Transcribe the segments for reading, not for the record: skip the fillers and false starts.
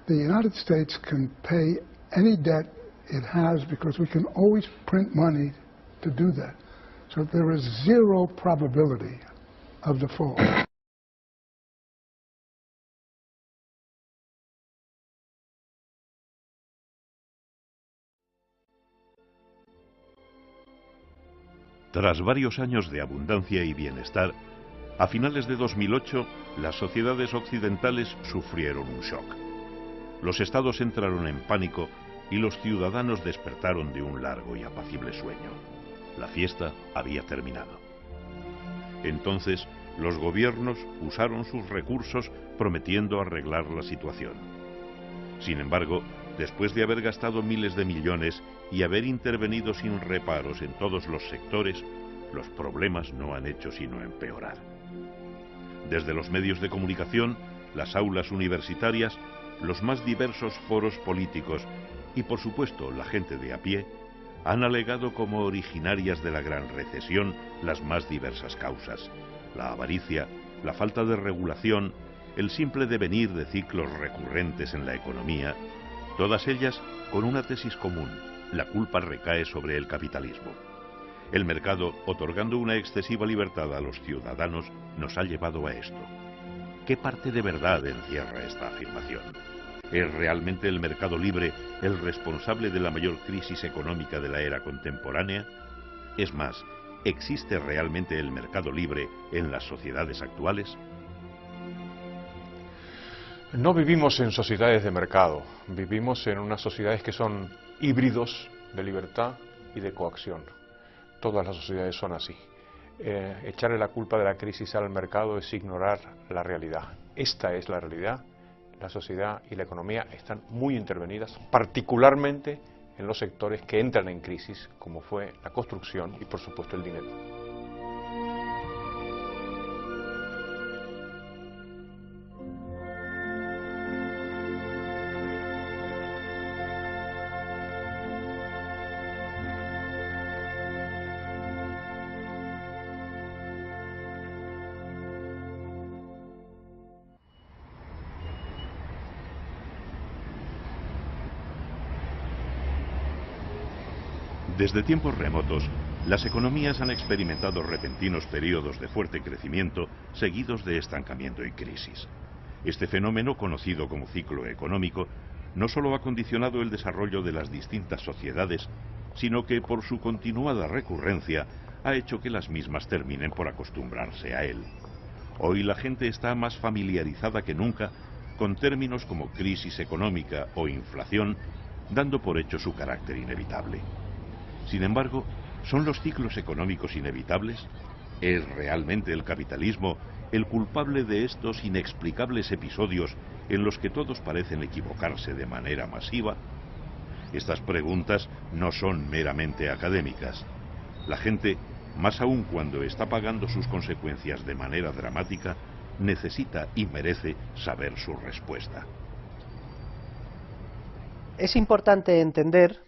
the United States can pay any debt it has because we can always print money to do that. So there is zero probability of default. Tras varios años de abundancia y bienestar, a finales de 2008, las sociedades occidentales sufrieron un shock. Los estados entraron en pánico y los ciudadanos despertaron de un largo y apacible sueño. La fiesta había terminado. Entonces, los gobiernos usaron sus recursos prometiendo arreglar la situación. Sin embargo, después de haber gastado miles de millones y haber intervenido sin reparos en todos los sectores, los problemas no han hecho sino empeorar. Desde los medios de comunicación, las aulas universitarias, los más diversos foros políticos y, por supuesto, la gente de a pie, han alegado como originarias de la gran recesión las más diversas causas: la avaricia, la falta de regulación, el simple devenir de ciclos recurrentes en la economía, todas ellas con una tesis común: la culpa recae sobre el capitalismo. El mercado, otorgando una excesiva libertad a los ciudadanos, nos ha llevado a esto. ¿Qué parte de verdad encierra esta afirmación? ¿Es realmente el mercado libre el responsable de la mayor crisis económica de la era contemporánea? Es más, ¿existe realmente el mercado libre en las sociedades actuales? No vivimos en sociedades de mercado, vivimos en unas sociedades que son híbridos de libertad y de coacción. Todas las sociedades son así. Echarle la culpa de la crisis al mercado es ignorar la realidad. Esta es la realidad. La sociedad y la economía están muy intervenidas, particularmente en los sectores que entran en crisis, como fue la construcción y, por supuesto, el dinero. Desde tiempos remotos, las economías han experimentado repentinos periodos de fuerte crecimiento seguidos de estancamiento y crisis. Este fenómeno, conocido como ciclo económico, no solo ha condicionado el desarrollo de las distintas sociedades, sino que por su continuada recurrencia ha hecho que las mismas terminen por acostumbrarse a él. Hoy la gente está más familiarizada que nunca con términos como crisis económica o inflación, dando por hecho su carácter inevitable. Sin embargo, ¿son los ciclos económicos inevitables? ¿Es realmente el capitalismo el culpable de estos inexplicables episodios en los que todos parecen equivocarse de manera masiva? Estas preguntas no son meramente académicas. La gente, más aún cuando está pagando sus consecuencias de manera dramática, necesita y merece saber su respuesta. Es importante entender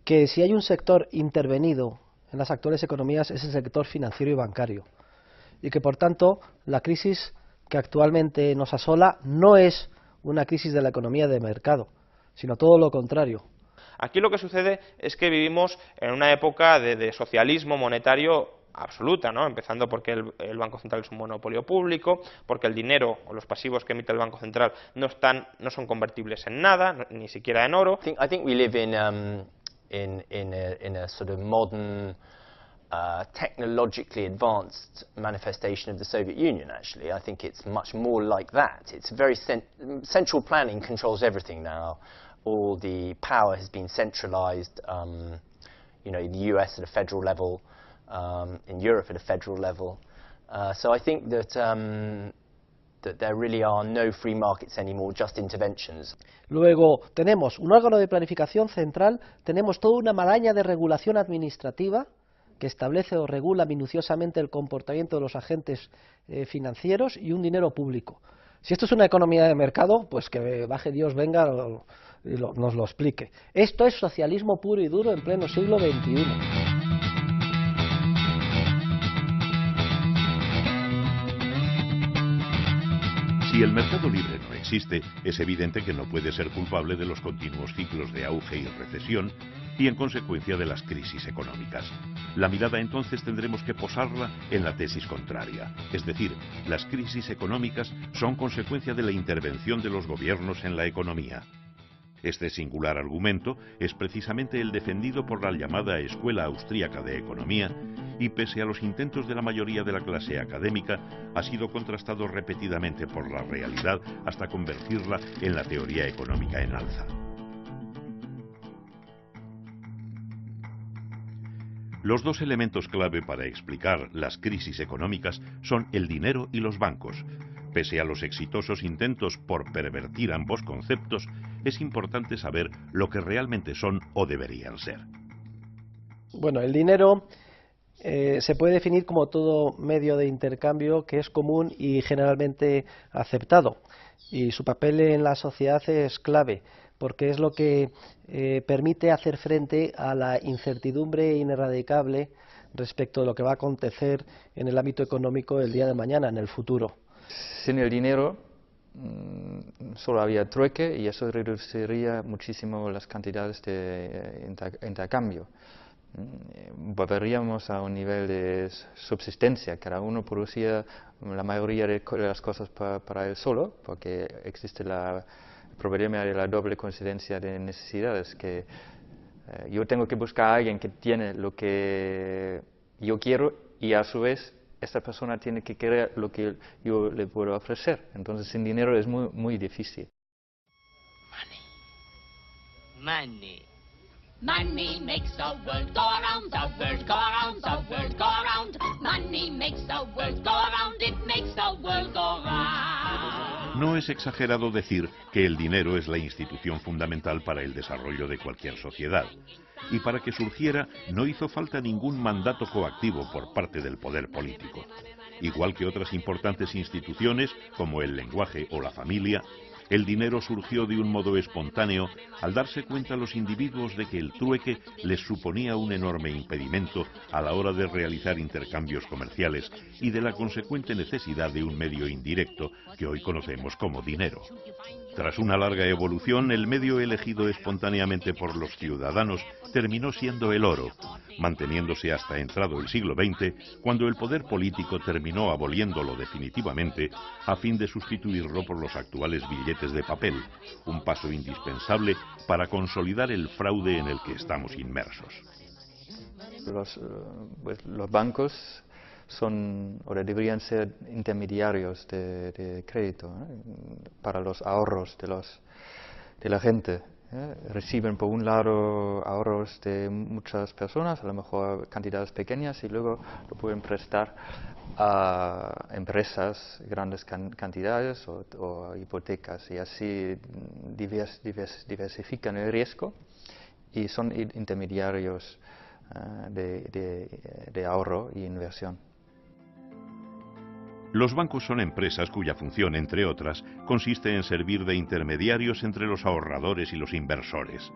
que si hay un sector intervenido en las actuales economías es el sector financiero y bancario, y que por tanto la crisis que actualmente nos asola no es una crisis de la economía de mercado, sino todo lo contrario. Aquí lo que sucede es que vivimos en una época de socialismo monetario absoluta, ¿no? Empezando porque el Banco Central es un monopolio público, porque el dinero o los pasivos que emite el Banco Central no son convertibles en nada, ni siquiera en oro. I think we live in a sort of modern, technologically advanced manifestation of the Soviet Union, actually. I think it's much more like that. It's very central planning controls everything now. All the power has been centralized, you know, in the US at a federal level, in Europe at a federal level. So I think that there really are no free markets anymore, just interventions. Luego tenemos un órgano de planificación central, tenemos toda una maraña de regulación administrativa que establece o regula minuciosamente el comportamiento de los agentes financieros y un dinero público. Si esto es una economía de mercado, pues que baje Dios, venga y nos lo explique. Esto es socialismo puro y duro en pleno siglo XXI. Si el mercado libre no existe, es evidente que no puede ser culpable de los continuos ciclos de auge y recesión y en consecuencia de las crisis económicas. La mirada entonces tendremos que posarla en la tesis contraria, es decir, las crisis económicas son consecuencia de la intervención de los gobiernos en la economía. Este singular argumento es precisamente el defendido por la llamada Escuela Austríaca de Economía y, pese a los intentos de la mayoría de la clase académica, ha sido contrastado repetidamente por la realidad hasta convertirla en la teoría económica en alza. Los dos elementos clave para explicar las crisis económicas son el dinero y los bancos. Pese a los exitosos intentos por pervertir ambos conceptos, es importante saber lo que realmente son o deberían ser. Bueno, el dinero se puede definir como todo medio de intercambio que es común y generalmente aceptado. Y su papel en la sociedad es clave, porque es lo que permite hacer frente a la incertidumbre ineradicable respecto de lo que va a acontecer en el ámbito económico el día de mañana, en el futuro. Sin el dinero solo había trueque y eso reduciría muchísimo las cantidades de intercambio. Volveríamos a un nivel de subsistencia, cada uno producía la mayoría de las cosas para él solo, porque existe el problema de la doble coincidencia de necesidades, que yo tengo que buscar a alguien que tiene lo que yo quiero y a su vez esta persona tiene que querer lo que yo le puedo ofrecer. Entonces sin dinero es muy difícil. Money. Money makes the world go around, the world go around, the world go around. Money makes the world go around, it makes the world go round. No es exagerado decir que el dinero es la institución fundamental para el desarrollo de cualquier sociedad. Y para que surgiera no hizo falta ningún mandato coactivo por parte del poder político. Igual que otras importantes instituciones, como el lenguaje o la familia, el dinero surgió de un modo espontáneo al darse cuenta los individuos de que el trueque les suponía un enorme impedimento a la hora de realizar intercambios comerciales y de la consecuente necesidad de un medio indirecto que hoy conocemos como dinero. Tras una larga evolución, el medio elegido espontáneamente por los ciudadanos terminó siendo el oro, manteniéndose hasta entrado el siglo XX, cuando el poder político terminó aboliéndolo definitivamente a fin de sustituirlo por los actuales billetes de papel, un paso indispensable para consolidar el fraude en el que estamos inmersos. Los bancos son, o deberían ser, intermediarios de crédito, para los ahorros de la gente. Reciben por un lado ahorros de muchas personas, a lo mejor cantidades pequeñas, y luego lo pueden prestar a empresas, grandes cantidades o hipotecas, y así diversifican el riesgo y son intermediarios de ahorro y inversión. Los bancos son empresas cuya función, entre otras, consiste en servir de intermediarios entre los ahorradores y los inversores.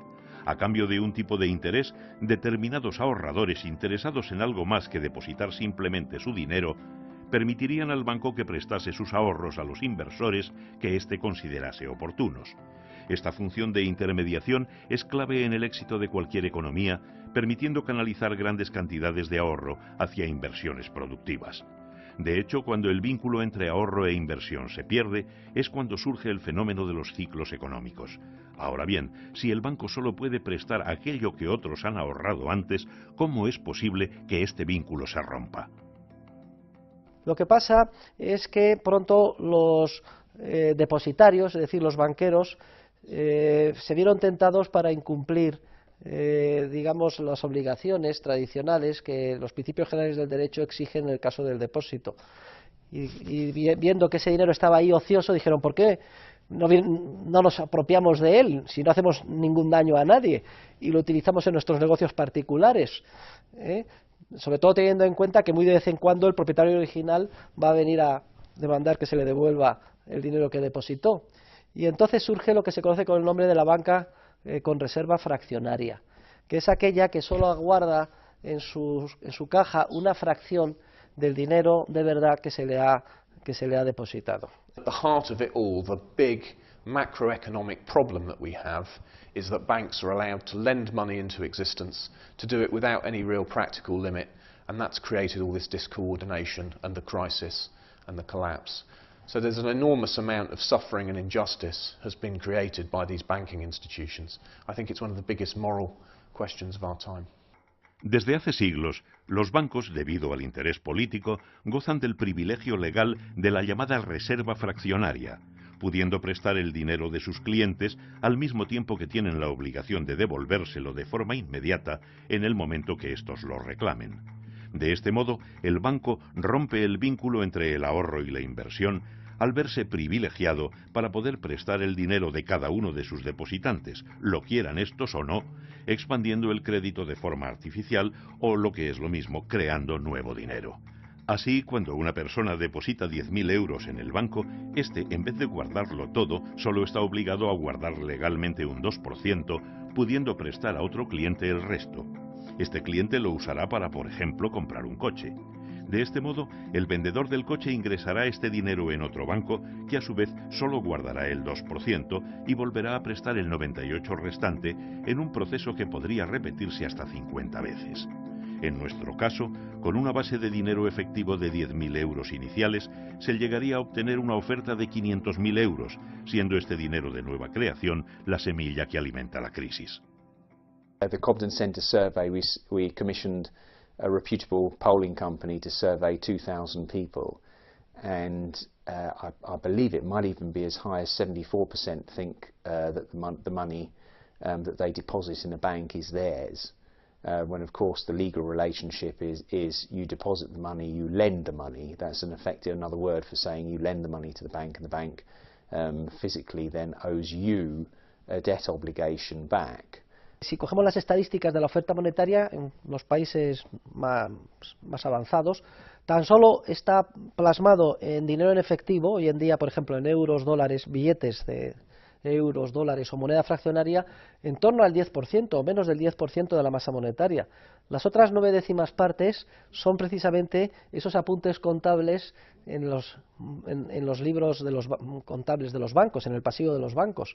A cambio de un tipo de interés, determinados ahorradores interesados en algo más que depositar simplemente su dinero, permitirían al banco que prestase sus ahorros a los inversores que éste considerase oportunos. Esta función de intermediación es clave en el éxito de cualquier economía, permitiendo canalizar grandes cantidades de ahorro hacia inversiones productivas. De hecho, cuando el vínculo entre ahorro e inversión se pierde, es cuando surge el fenómeno de los ciclos económicos. Ahora bien, si el banco solo puede prestar aquello que otros han ahorrado antes, ¿cómo es posible que este vínculo se rompa? Lo que pasa es que pronto los depositarios, es decir, los banqueros, se vieron tentados para incumplir digamos, las obligaciones tradicionales que los principios generales del derecho exigen en el caso del depósito. Y viendo que ese dinero estaba ahí ocioso, dijeron, ¿por qué no nos apropiamos de él si no hacemos ningún daño a nadie y lo utilizamos en nuestros negocios particulares? Sobre todo teniendo en cuenta que muy de vez en cuando el propietario original va a venir a demandar que se le devuelva el dinero que depositó. Y entonces surge lo que se conoce con el nombre de la banca con reserva fraccionaria, que es aquella que solo aguarda en su caja una fracción del dinero de verdad que se le ha que se le ha depositado. At the heart of it all, the big macroeconomic problem that we have is that banks are allowed to lend money into existence, to do it without any real practical limit, and that's created all this discoordination and the crisis and the collapse. So there's an enormous amount of suffering and injustice has been created by these banking institutions. I think it's one of the biggest moral questions of our time. Desde hace siglos, los bancos, debido al interés político, gozan del privilegio legal de la llamada reserva fraccionaria, pudiendo prestar el dinero de sus clientes al mismo tiempo que tienen la obligación de devolvérselo de forma inmediata en el momento que éstos lo reclamen. De este modo, el banco rompe el vínculo entre el ahorro y la inversión al verse privilegiado para poder prestar el dinero de cada uno de sus depositantes, lo quieran estos o no, expandiendo el crédito de forma artificial o, lo que es lo mismo, creando nuevo dinero. Así, cuando una persona deposita 10.000 euros en el banco, este, en vez de guardarlo todo, solo está obligado a guardar legalmente un 2%, pudiendo prestar a otro cliente el resto. Este cliente lo usará para, por ejemplo, comprar un coche. De este modo, el vendedor del coche ingresará este dinero en otro banco, que a su vez solo guardará el 2% y volverá a prestar el 98% restante en un proceso que podría repetirse hasta 50 veces. En nuestro caso, con una base de dinero efectivo de 10.000 euros iniciales, se llegaría a obtener una oferta de 500.000 euros, siendo este dinero de nueva creación la semilla que alimenta la crisis. The Cobden Centre survey, we commissioned a reputable polling company to survey 2,000 people, and I believe it might even be as high as 74% think that the money that they deposit in a bank is theirs, when of course the legal relationship is you deposit the money, you lend the money. That's in effect another word for saying you lend the money to the bank, and the bank physically then owes you a debt obligation back. Si cogemos las estadísticas de la oferta monetaria en los países más avanzados, tan solo está plasmado en dinero en efectivo, hoy en día, por ejemplo, en euros, dólares, billetes de euros, dólares o moneda fraccionaria, en torno al 10% o menos del 10% de la masa monetaria. Las otras 9 décimas partes son precisamente esos apuntes contables en los libros de los contables de los bancos, en el pasivo de los bancos.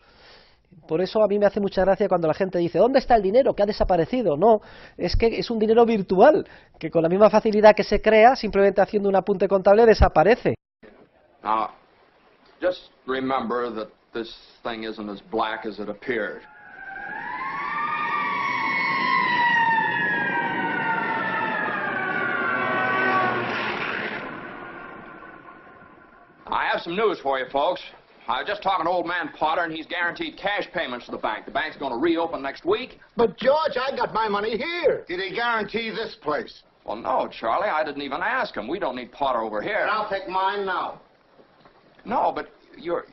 Por eso a mí me hace mucha gracia cuando la gente dice ¿dónde está el dinero? ¿Que ha desaparecido? No, es que es un dinero virtual, que con la misma facilidad que se crea, simplemente haciendo un apunte contable, desaparece. Now, just remember that this thing isn't as black as it appeared. I have some news for you, folks. I was just talking to old man Potter, and he's guaranteed cash payments to the bank. The bank's going to reopen next week. But, George, I got my money here. Did he guarantee this place? Well, no, Charlie, I didn't even ask him. We don't need Potter over here. And I'll take mine now. No, but you're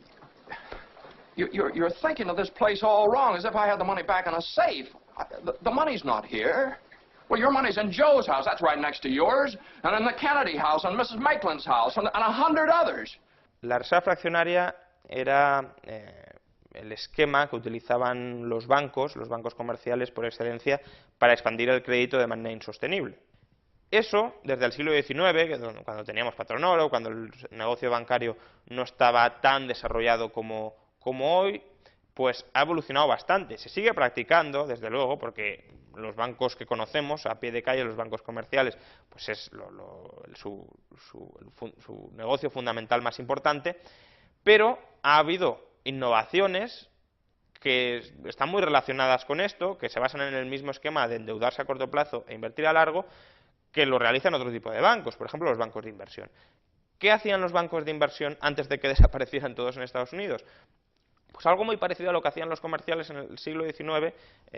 thinking of this place all wrong, as if I had the money back in a safe. The money's not here. Well, your money's in Joe's house. That's right next to yours. And in the Kennedy house, and Mrs. Maitland's house, and 100 others. La reserva fraccionaria era el esquema que utilizaban los bancos comerciales por excelencia, para expandir el crédito de manera insostenible. Eso, desde el siglo XIX, cuando teníamos patronoro, cuando el negocio bancario no estaba tan desarrollado como hoy, pues ha evolucionado bastante. Se sigue practicando, desde luego, porque los bancos que conocemos a pie de calle, los bancos comerciales, pues es su negocio fundamental más importante, pero ha habido innovaciones que están muy relacionadas con esto, que se basan en el mismo esquema de endeudarse a corto plazo e invertir a largo, que lo realizan otro tipo de bancos, por ejemplo los bancos de inversión. ¿Qué hacían los bancos de inversión antes de que desaparecieran todos en Estados Unidos? Pues algo muy parecido a lo que hacían los comerciales en el siglo XIX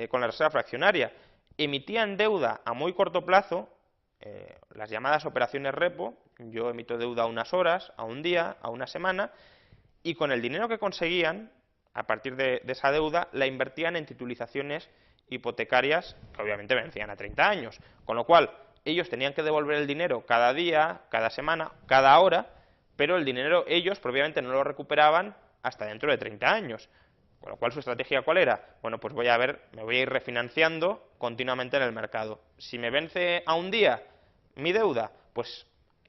con la reserva fraccionaria. Emitían deuda a muy corto plazo, las llamadas operaciones repo. Yo emito deuda a unas horas, a un día, a una semana, y con el dinero que conseguían, a partir de esa deuda, la invertían en titulizaciones hipotecarias que obviamente vencían a 30 años. Con lo cual, ellos tenían que devolver el dinero cada día, cada semana, cada hora, pero el dinero ellos propiamente no lo recuperaban hasta dentro de 30 años. Con lo cual, ¿su estrategia cuál era? Bueno, pues me voy a ir refinanciando continuamente en el mercado. Si me vence a un día mi deuda, pues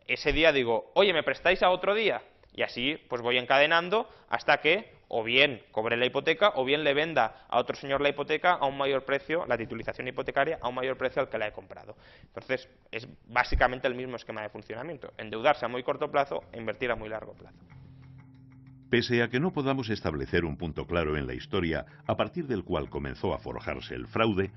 ese día digo, oye, ¿me prestáis a otro día? Y así pues voy encadenando hasta que o bien cobre la hipoteca o bien le venda a otro señor la hipoteca a un mayor precio, la titulización hipotecaria, a un mayor precio al que la he comprado. Entonces es básicamente el mismo esquema de funcionamiento, endeudarse a muy corto plazo e invertir a muy largo plazo. Pese a que no podamos establecer un punto claro en la historia a partir del cual comenzó a forjarse el fraude,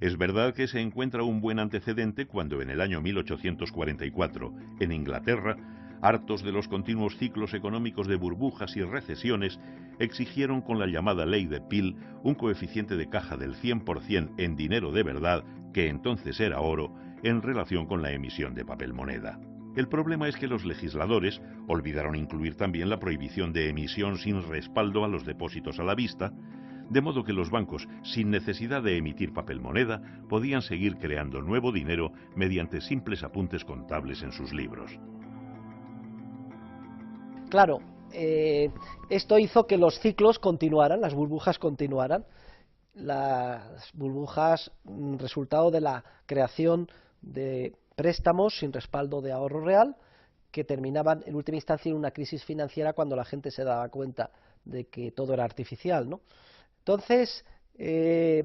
es verdad que se encuentra un buen antecedente cuando en el año 1844, en Inglaterra, hartos de los continuos ciclos económicos de burbujas y recesiones, exigieron con la llamada ley de Peel un coeficiente de caja del 100% en dinero de verdad, que entonces era oro, en relación con la emisión de papel moneda. El problema es que los legisladores olvidaron incluir también la prohibición de emisión sin respaldo a los depósitos a la vista, de modo que los bancos, sin necesidad de emitir papel moneda, podían seguir creando nuevo dinero mediante simples apuntes contables en sus libros. Claro, esto hizo que los ciclos continuaran, las burbujas continuaran. Las burbujas, resultado de la creación de préstamos sin respaldo de ahorro real, que terminaban en última instancia en una crisis financiera cuando la gente se daba cuenta de que todo era artificial, ¿no? Entonces, se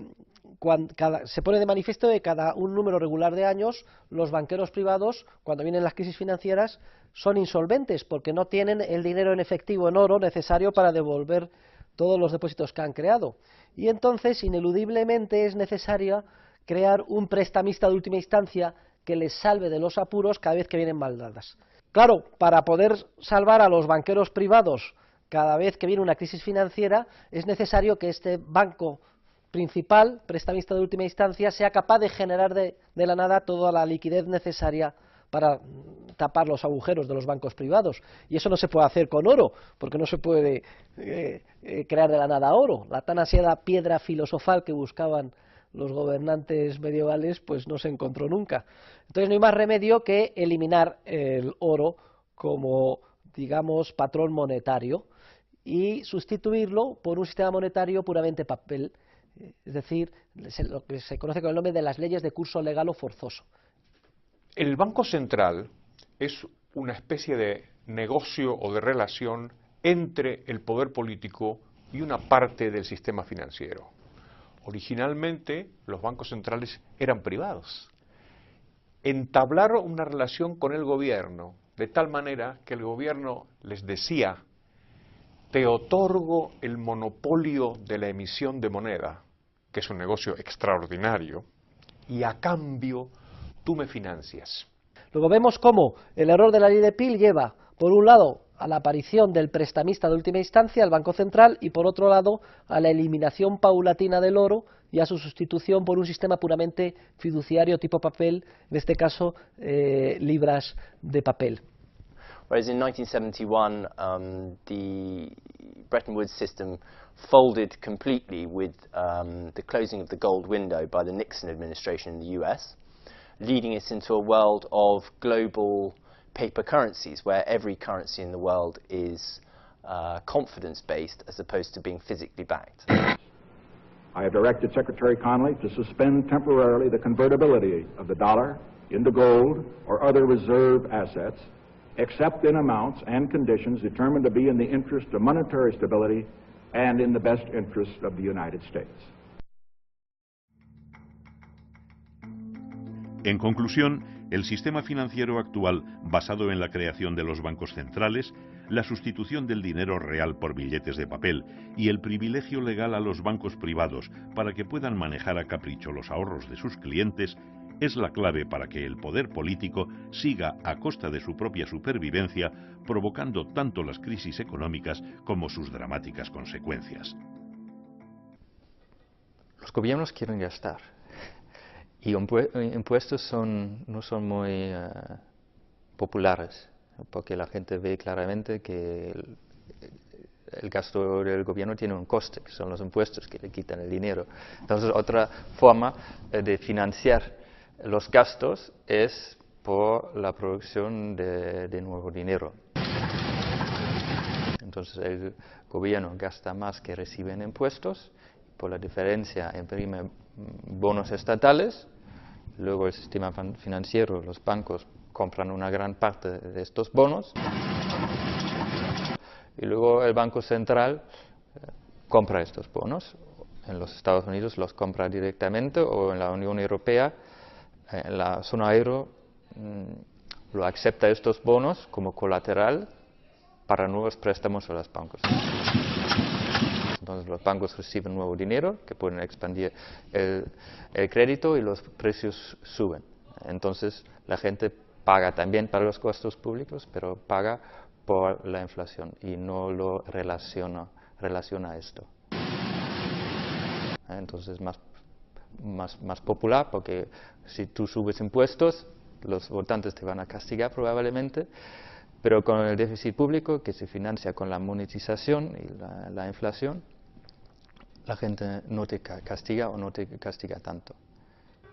pone de manifiesto que cada un número regular de años los banqueros privados, cuando vienen las crisis financieras, son insolventes porque no tienen el dinero en efectivo, en oro, necesario para devolver todos los depósitos que han creado. Y entonces, ineludiblemente, es necesario crear un prestamista de última instancia que les salve de los apuros cada vez que vienen mal dadas. Claro, para poder salvar a los banqueros privados cada vez que viene una crisis financiera, es necesario que este banco principal, prestamista de última instancia, sea capaz de generar de la nada toda la liquidez necesaria para tapar los agujeros de los bancos privados. Y eso no se puede hacer con oro, porque no se puede crear de la nada oro. La tan ansiada piedra filosofal que buscaban los gobernantes medievales, pues no se encontró nunca. Entonces no hay más remedio que eliminar el oro como, digamos, patrón monetario y sustituirlo por un sistema monetario puramente papel, es decir, lo que se conoce con el nombre de las leyes de curso legal o forzoso. El Banco Central es una especie de negocio o de relación entre el poder político y una parte del sistema financiero. Originalmente los bancos centrales eran privados. Entablaron una relación con el gobierno de tal manera que el gobierno les decía: te otorgo el monopolio de la emisión de moneda, que es un negocio extraordinario, y a cambio tú me financias. Luego vemos cómo el error de la ley de Peel lleva, por un lado, a la aparición del prestamista de última instancia, el Banco Central, y por otro lado, a la eliminación paulatina del oro y a su sustitución por un sistema puramente fiduciario tipo papel, en este caso, libras de papel. Whereas in 1971, the Bretton Woods system folded completely with the closing of the gold window by the Nixon administration in the US, leading us into a world of global paper currencies, where every currency in the world is confidence-based as opposed to being physically backed. I have directed Secretary Connally to suspend temporarily the convertibility of the dollar into gold or other reserve assets, except in amounts and conditions determined to be in the interest of monetary stability and in the best interest of the United States. En conclusión, el sistema financiero actual, basado en la creación de los bancos centrales, la sustitución del dinero real por billetes de papel y el privilegio legal a los bancos privados para que puedan manejar a capricho los ahorros de sus clientes, es la clave para que el poder político siga a costa de su propia supervivencia, provocando tanto las crisis económicas como sus dramáticas consecuencias. Los gobiernos quieren gastar. Y impuestos no son muy populares, porque la gente ve claramente que el gasto del gobierno tiene un coste, que son los impuestos que le quitan el dinero. Entonces, otra forma de financiar los gastos es por la producción de nuevo dinero. Entonces, el gobierno gasta más que recibe en impuestos, por la diferencia imprime bonos estatales, luego el sistema financiero, los bancos, compran una gran parte de estos bonos y luego el Banco Central compra estos bonos. En los Estados Unidos los compra directamente, o en la Unión Europea, en la zona euro, lo acepta estos bonos como colateral para nuevos préstamos a los bancos. Entonces los bancos reciben nuevo dinero que pueden expandir el crédito y los precios suben. Entonces la gente paga también para los gastos públicos, pero paga por la inflación y no lo relaciona esto. Entonces es más popular, porque si tú subes impuestos, los votantes te van a castigar probablemente, pero con el déficit público, que se financia con la monetización y la inflación, la gente no te castiga o no te castiga tanto.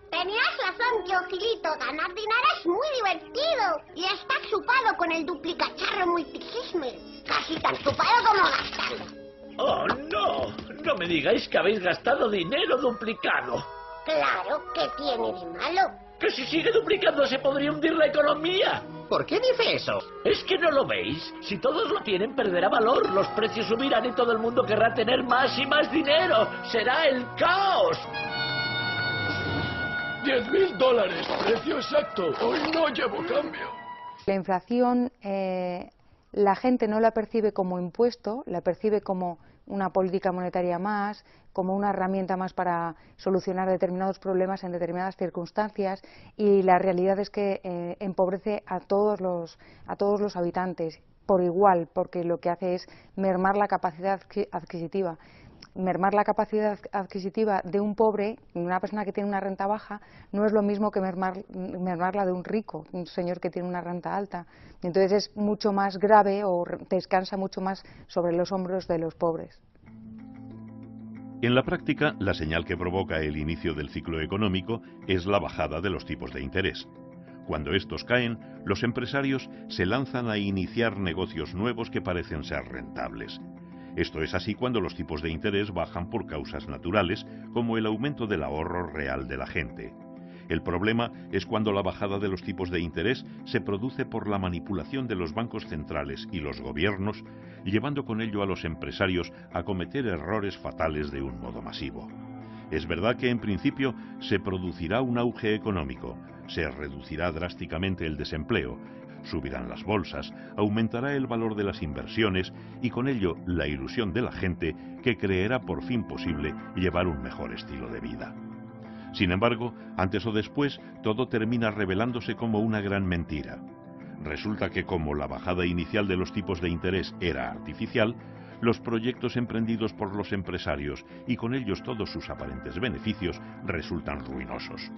Tenías razón, Teofilito, ganar dinero es muy divertido y está chupado con el duplicacharro multigismer, casi tan chupado como gastarlo. ¡Oh, no! No me digáis que habéis gastado dinero duplicado. Claro, ¿qué tiene de malo? ¡Que si sigue duplicando se podría hundir la economía! ¿Por qué dice eso? ¿Es que no lo veis? Si todos lo tienen, perderá valor, los precios subirán y todo el mundo querrá tener más y más dinero. ¡Será el caos! $10.000, precio exacto. Hoy no llevo cambio. La inflación, la gente no la percibe como impuesto, la percibe como una política monetaria más, como una herramienta más para solucionar determinados problemas en determinadas circunstancias, y la realidad es que empobrece a todos los habitantes por igual, porque lo que hace es mermar la capacidad adquisitiva. Mermar la capacidad adquisitiva de un pobre, una persona que tiene una renta baja, no es lo mismo que mermarla de un rico, un señor que tiene una renta alta. Entonces es mucho más grave, o descansa mucho más sobre los hombros de los pobres. En la práctica, la señal que provoca el inicio del ciclo económico es la bajada de los tipos de interés. Cuando estos caen, los empresarios se lanzan a iniciar negocios nuevos que parecen ser rentables. Esto es así cuando los tipos de interés bajan por causas naturales, como el aumento del ahorro real de la gente. El problema es cuando la bajada de los tipos de interés se produce por la manipulación de los bancos centrales y los gobiernos, llevando con ello a los empresarios a cometer errores fatales de un modo masivo. Es verdad que en principio se producirá un auge económico, se reducirá drásticamente el desempleo, subirán las bolsas, aumentará el valor de las inversiones y con ello la ilusión de la gente, que creerá por fin posible llevar un mejor estilo de vida. Sin embargo, antes o después, todo termina revelándose como una gran mentira. Resulta que como la bajada inicial de los tipos de interés era artificial, los proyectos emprendidos por los empresarios y con ellos todos sus aparentes beneficios resultan ruinosos.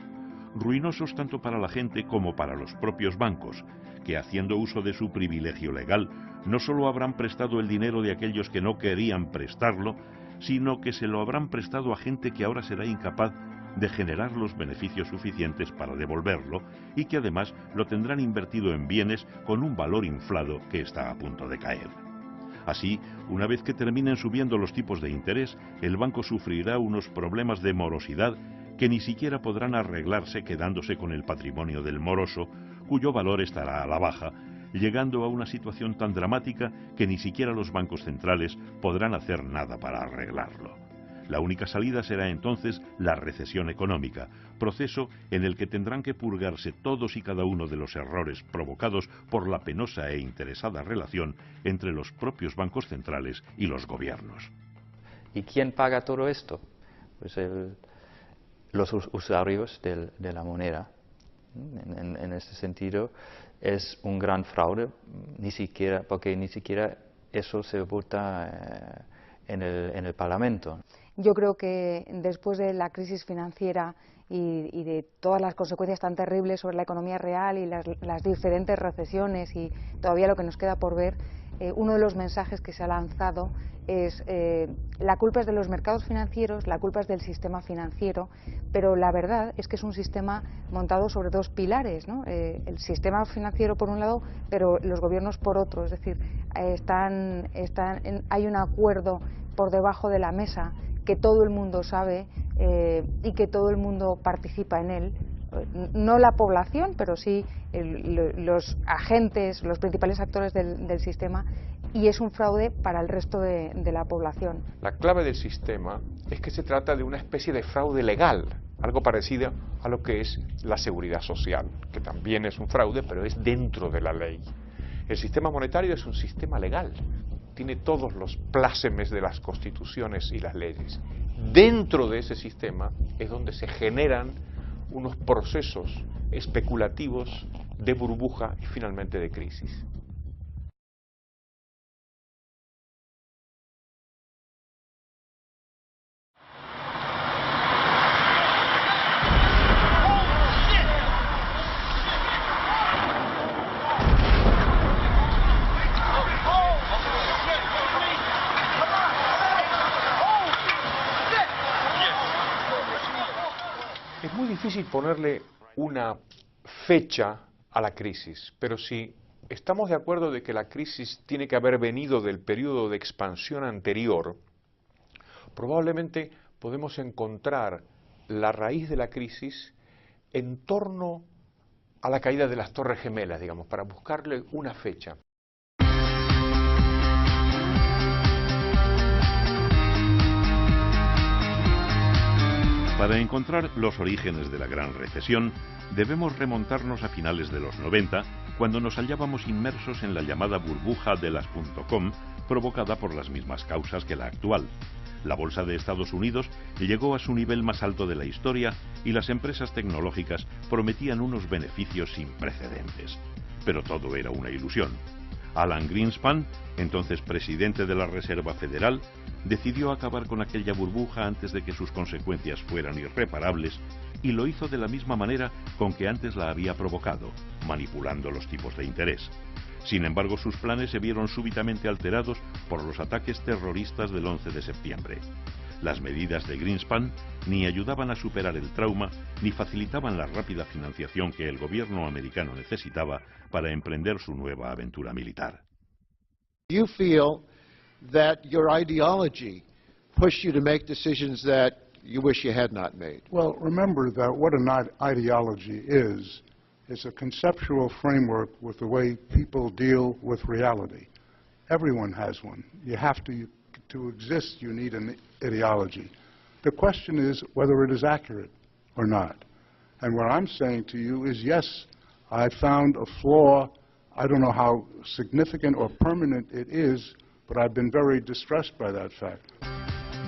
Ruinosos tanto para la gente como para los propios bancos, que haciendo uso de su privilegio legal, no solo habrán prestado el dinero de aquellos que no querían prestarlo, sino que se lo habrán prestado a gente que ahora será incapaz de generar los beneficios suficientes para devolverlo, y que además lo tendrán invertido en bienes con un valor inflado que está a punto de caer. Así, una vez que terminen subiendo los tipos de interés, el banco sufrirá unos problemas de morosidad que ni siquiera podrán arreglarse quedándose con el patrimonio del moroso, cuyo valor estará a la baja, llegando a una situación tan dramática que ni siquiera los bancos centrales podrán hacer nada para arreglarlo. La única salida será entonces la recesión económica, proceso en el que tendrán que purgarse todos y cada uno de los errores provocados por la penosa e interesada relación entre los propios bancos centrales y los gobiernos. ¿Y quién paga todo esto? Pues los usuarios de la moneda. En este sentido es un gran fraude, porque ni siquiera eso se vota en el Parlamento. Yo creo que después de la crisis financiera y de todas las consecuencias tan terribles sobre la economía real y las diferentes recesiones y todavía lo que nos queda por ver, uno de los mensajes que se ha lanzado es la culpa es de los mercados financieros, la culpa es del sistema financiero, pero la verdad es que es un sistema montado sobre dos pilares, ¿no? El sistema financiero por un lado, pero los gobiernos por otro, es decir, hay un acuerdo por debajo de la mesa que todo el mundo sabe y que todo el mundo participa en él, no la población, pero sí los agentes, los principales actores del sistema, y es un fraude para el resto de la población. La clave del sistema es que se trata de una especie de fraude legal, algo parecido a lo que es la seguridad social, que también es un fraude, pero es dentro de la ley. El sistema monetario es un sistema legal, tiene todos los plácemes de las constituciones y las leyes. Dentro de ese sistema es donde se generan unos procesos especulativos de burbuja y finalmente de crisis. Es muy difícil ponerle una fecha a la crisis, pero si estamos de acuerdo de que la crisis tiene que haber venido del periodo de expansión anterior, probablemente podemos encontrar la raíz de la crisis en torno a la caída de las Torres Gemelas, digamos, para buscarle una fecha. Para encontrar los orígenes de la Gran Recesión, debemos remontarnos a finales de los 90, cuando nos hallábamos inmersos en la llamada burbuja de las .com, provocada por las mismas causas que la actual. La bolsa de Estados Unidos llegó a su nivel más alto de la historia y las empresas tecnológicas prometían unos beneficios sin precedentes. Pero todo era una ilusión. Alan Greenspan, entonces presidente de la Reserva Federal, decidió acabar con aquella burbuja antes de que sus consecuencias fueran irreparables, y lo hizo de la misma manera con que antes la había provocado, manipulando los tipos de interés. Sin embargo, sus planes se vieron súbitamente alterados por los ataques terroristas del 11 de septiembre. Las medidas de Greenspan ni ayudaban a superar el trauma, ni facilitaban la rápida financiación que el gobierno americano necesitaba para emprender su nueva aventura militar. You feel that your ideology pushed you to make decisions that you wish you had not made. Well, remember that what an ideology is a conceptual framework with the way people deal with reality. Everyone has one. You have to exist, you need an ideology. The question is whether it is accurate or not. And what I'm saying to you is, yes, I found a flaw. I don't know how significant or permanent it is, but I've been very distressed by that fact.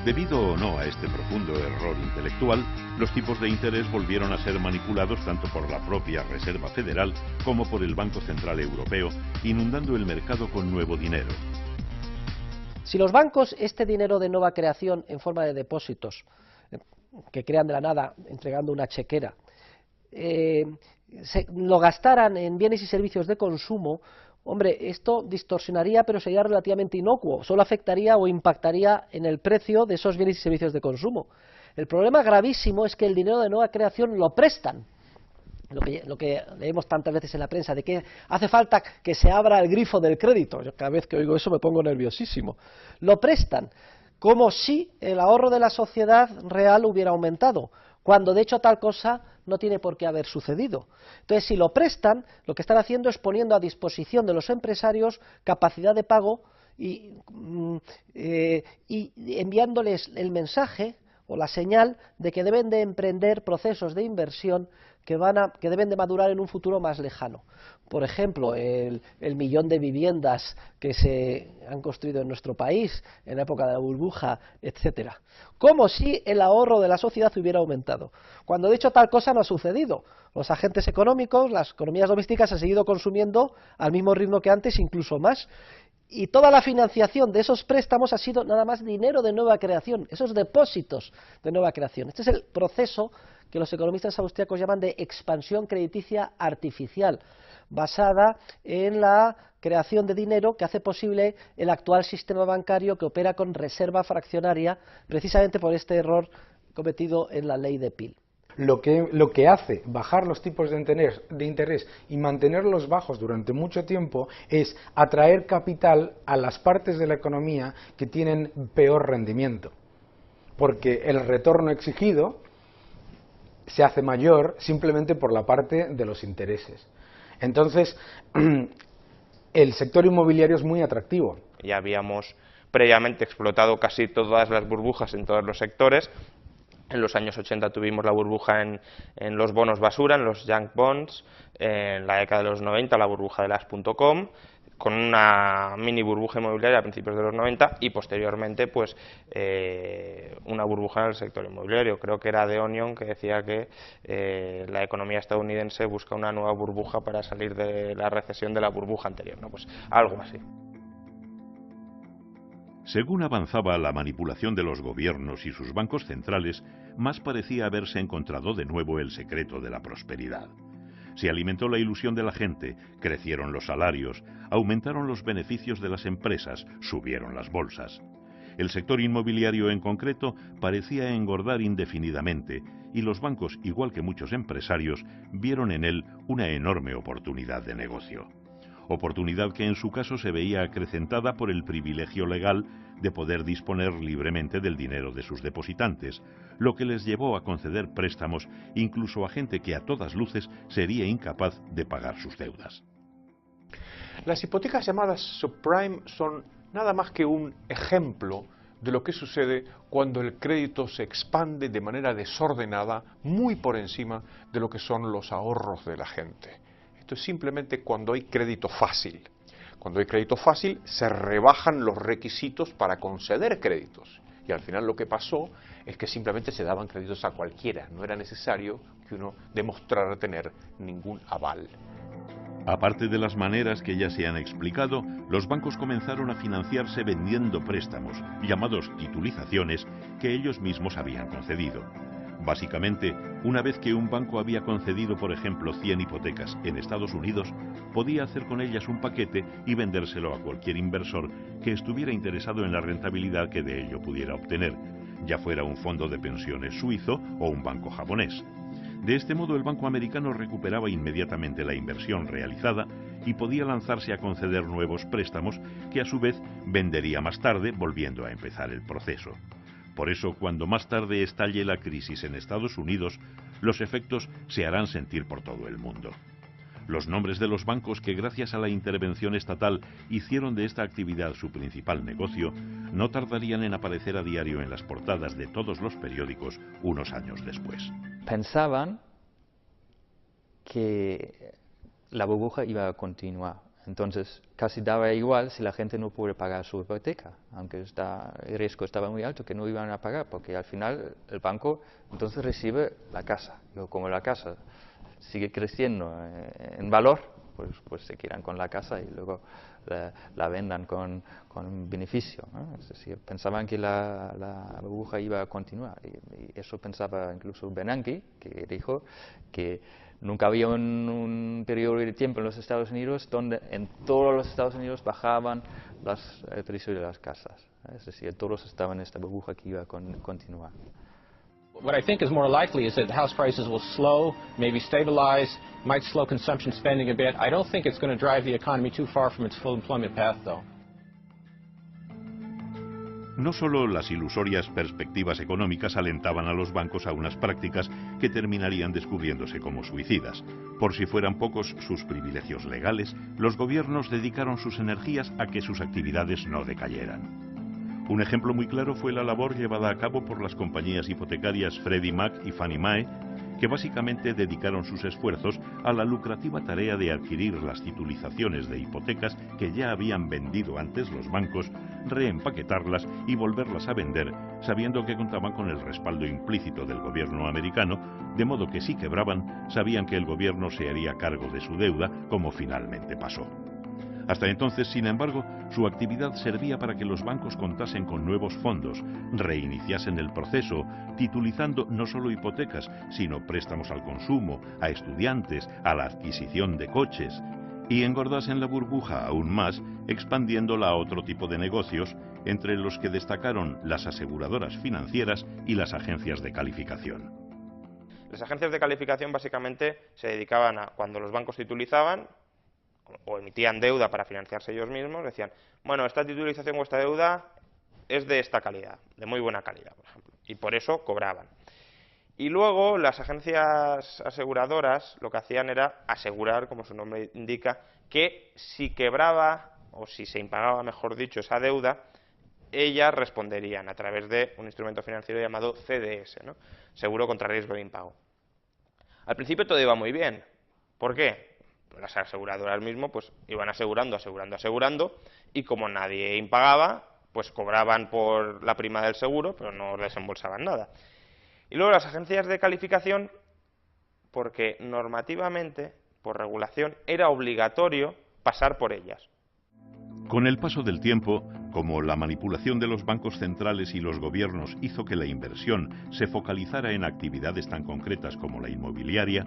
Debido o no a este profundo error intelectual, los tipos de interés volvieron a ser manipulados tanto por la propia Reserva Federal como por el Banco Central Europeo, inundando el mercado con nuevo dinero. Si los bancos este dinero de nueva creación en forma de depósitos, que crean de la nada entregando una chequera, lo gastaran en bienes y servicios de consumo, hombre, esto distorsionaría, pero sería relativamente inocuo, solo afectaría o impactaría en el precio de esos bienes y servicios de consumo. El problema gravísimo es que el dinero de nueva creación lo prestan. Lo que leemos tantas veces en la prensa, de que hace falta que se abra el grifo del crédito. Yo cada vez que oigo eso me pongo nerviosísimo. Lo prestan como si el ahorro de la sociedad real hubiera aumentado, cuando de hecho tal cosa no tiene por qué haber sucedido. Entonces, si lo prestan, lo que están haciendo es poniendo a disposición de los empresarios capacidad de pago y enviándoles el mensaje o la señal de que deben de emprender procesos de inversión que deben de madurar en un futuro más lejano. Por ejemplo, el millón de viviendas que se han construido en nuestro país en la época de la burbuja, etcétera. Como si el ahorro de la sociedad hubiera aumentado, cuando de hecho tal cosa no ha sucedido. Los agentes económicos, las economías domésticas han seguido consumiendo al mismo ritmo que antes, incluso más. Y toda la financiación de esos préstamos ha sido nada más dinero de nueva creación, esos depósitos de nueva creación. Este es el proceso que los economistas austríacos llaman de expansión crediticia artificial, basada en la creación de dinero que hace posible el actual sistema bancario que opera con reserva fraccionaria, precisamente por este error cometido en la ley de Peel. Lo que hace bajar los tipos de interés y mantenerlos bajos durante mucho tiempo es atraer capital a las partes de la economía que tienen peor rendimiento, porque el retorno exigido se hace mayor simplemente por la parte de los intereses. Entonces, el sector inmobiliario es muy atractivo. Ya habíamos previamente explotado casi todas las burbujas en todos los sectores. En los años 80 tuvimos la burbuja en los bonos basura, en los junk bonds. En la década de los 90 la burbuja de las .com, con una mini burbuja inmobiliaria a principios de los 90 y posteriormente pues una burbuja en el sector inmobiliario. Creo que era The Onion que decía que la economía estadounidense busca una nueva burbuja para salir de la recesión de la burbuja anterior, ¿no? Pues algo así. Según avanzaba la manipulación de los gobiernos y sus bancos centrales, más parecía haberse encontrado de nuevo el secreto de la prosperidad. Se alimentó la ilusión de la gente, crecieron los salarios, aumentaron los beneficios de las empresas, subieron las bolsas. El sector inmobiliario en concreto parecía engordar indefinidamente y los bancos, igual que muchos empresarios, vieron en él una enorme oportunidad de negocio. Oportunidad que en su caso se veía acrecentada por el privilegio legal de poder disponer libremente del dinero de sus depositantes, lo que les llevó a conceder préstamos incluso a gente que a todas luces sería incapaz de pagar sus deudas. Las hipotecas llamadas subprime son nada más que un ejemplo de lo que sucede cuando el crédito se expande de manera desordenada muy por encima de lo que son los ahorros de la gente. Esto es simplemente cuando hay crédito fácil. Cuando hay crédito fácil se rebajan los requisitos para conceder créditos. Y al final lo que pasó es que simplemente se daban créditos a cualquiera. No era necesario que uno demostrara tener ningún aval. Aparte de las maneras que ya se han explicado, los bancos comenzaron a financiarse vendiendo préstamos, llamados titulizaciones, que ellos mismos habían concedido. Básicamente, una vez que un banco había concedido, por ejemplo, 100 hipotecas en Estados Unidos, podía hacer con ellas un paquete y vendérselo a cualquier inversor que estuviera interesado en la rentabilidad que de ello pudiera obtener, ya fuera un fondo de pensiones suizo o un banco japonés. De este modo, el banco americano recuperaba inmediatamente la inversión realizada y podía lanzarse a conceder nuevos préstamos que a su vez vendería más tarde, volviendo a empezar el proceso. Por eso, cuando más tarde estalle la crisis en Estados Unidos, los efectos se harán sentir por todo el mundo. Los nombres de los bancos que gracias a la intervención estatal hicieron de esta actividad su principal negocio no tardarían en aparecer a diario en las portadas de todos los periódicos unos años después. Pensaban que la burbuja iba a continuar. Entonces, casi daba igual si la gente no puede pagar su hipoteca, aunque el riesgo estaba muy alto que no iban a pagar, porque al final el banco entonces recibe la casa. Y como la casa sigue creciendo en valor, pues se quedan con la casa y luego la vendan con un beneficio, ¿no? Es decir, pensaban que la burbuja iba a continuar. Y eso pensaba incluso Bernanke, que dijo que nunca había un periodo de tiempo en los Estados Unidos donde en todos los Estados Unidos bajaban el precio de las casas. Es decir, todos estaban en esta burbuja que iba a continuar. What I think is more likely is that house prices will slow, maybe stabilize, might slow consumption spending a bit. I don't think it's going to drive the economy too far from its full employment path, though. No solo las ilusorias perspectivas económicas alentaban a los bancos a unas prácticas que terminarían descubriéndose como suicidas. Por si fueran pocos sus privilegios legales, los gobiernos dedicaron sus energías a que sus actividades no decayeran. Un ejemplo muy claro fue la labor llevada a cabo por las compañías hipotecarias Freddie Mac y Fannie Mae, que básicamente dedicaron sus esfuerzos a la lucrativa tarea de adquirir las titulizaciones de hipotecas que ya habían vendido antes los bancos, reempaquetarlas y volverlas a vender, sabiendo que contaban con el respaldo implícito del gobierno americano, de modo que si quebraban, sabían que el gobierno se haría cargo de su deuda, como finalmente pasó. Hasta entonces, sin embargo, su actividad servía para que los bancos contasen con nuevos fondos, reiniciasen el proceso, titulizando no solo hipotecas, sino préstamos al consumo, a estudiantes, a la adquisición de coches, y engordasen la burbuja aún más, expandiéndola a otro tipo de negocios, entre los que destacaron las aseguradoras financieras y las agencias de calificación. Las agencias de calificación básicamente se dedicaban a, cuando los bancos titulizaban, o emitían deuda para financiarse ellos mismos, decían, bueno, esta titulización o esta deuda es de esta calidad, de muy buena calidad, por ejemplo, y por eso cobraban. Y luego las agencias aseguradoras lo que hacían era asegurar, como su nombre indica, que si quebraba, o si se impagaba, mejor dicho, esa deuda, ellas responderían a través de un instrumento financiero llamado CDS, ¿no? Seguro contra riesgo de impago. Al principio todo iba muy bien. ¿Por qué? Las aseguradoras mismo pues iban asegurando, y como nadie impagaba, pues cobraban por la prima del seguro, pero no desembolsaban nada. Y luego las agencias de calificación, porque normativamente, por regulación, era obligatorio pasar por ellas. Con el paso del tiempo, como la manipulación de los bancos centrales y los gobiernos hizo que la inversión se focalizara en actividades tan concretas como la inmobiliaria,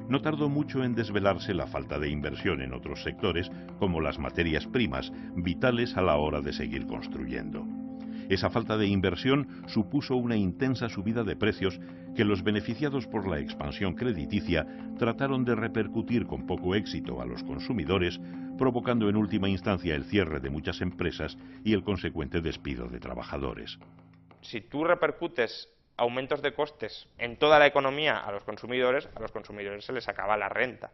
no tardó mucho en desvelarse la falta de inversión en otros sectores como las materias primas, vitales a la hora de seguir construyendo. Esa falta de inversión supuso una intensa subida de precios que los beneficiados por la expansión crediticia trataron de repercutir con poco éxito a los consumidores, provocando en última instancia el cierre de muchas empresas y el consecuente despido de trabajadores. Si tú repercutes aumentos de costes en toda la economía a los consumidores se les acaba la renta.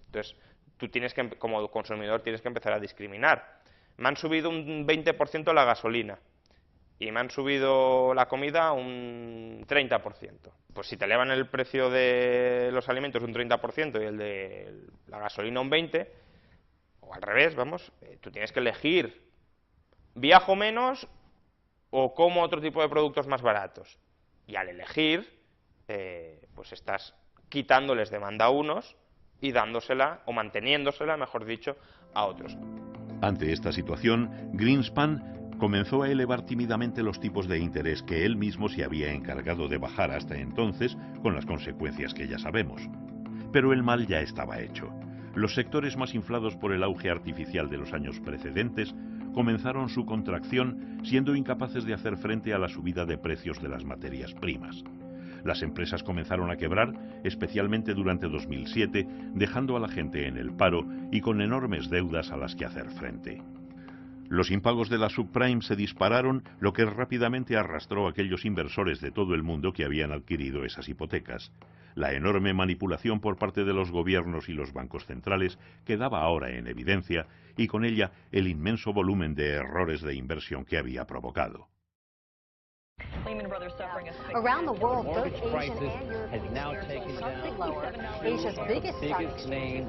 Entonces, tú tienes que, como consumidor, tienes que empezar a discriminar. Me han subido un 20% la gasolina y me han subido la comida un 30%. Pues si te elevan el precio de los alimentos un 30% y el de la gasolina un 20%, o al revés, vamos, tú tienes que elegir, ¿viajo menos o como otro tipo de productos más baratos? Y al elegir, pues estás quitándoles demanda a unos y dándosela, o manteniéndosela, mejor dicho, a otros. Ante esta situación, Greenspan comenzó a elevar tímidamente los tipos de interés que él mismo se había encargado de bajar hasta entonces, con las consecuencias que ya sabemos. Pero el mal ya estaba hecho. Los sectores más inflados por el auge artificial de los años precedentes comenzaron su contracción, siendo incapaces de hacer frente a la subida de precios de las materias primas. Las empresas comenzaron a quebrar, especialmente durante 2007, dejando a la gente en el paro y con enormes deudas a las que hacer frente. Los impagos de la subprime se dispararon, lo que rápidamente arrastró a aquellos inversores de todo el mundo que habían adquirido esas hipotecas. La enorme manipulación por parte de los gobiernos y los bancos centrales quedaba ahora en evidencia, y con ella el inmenso volumen de errores de inversión que había provocado. Around the world, both Asian and European shares are sharply lower. Asia's biggest stock exchange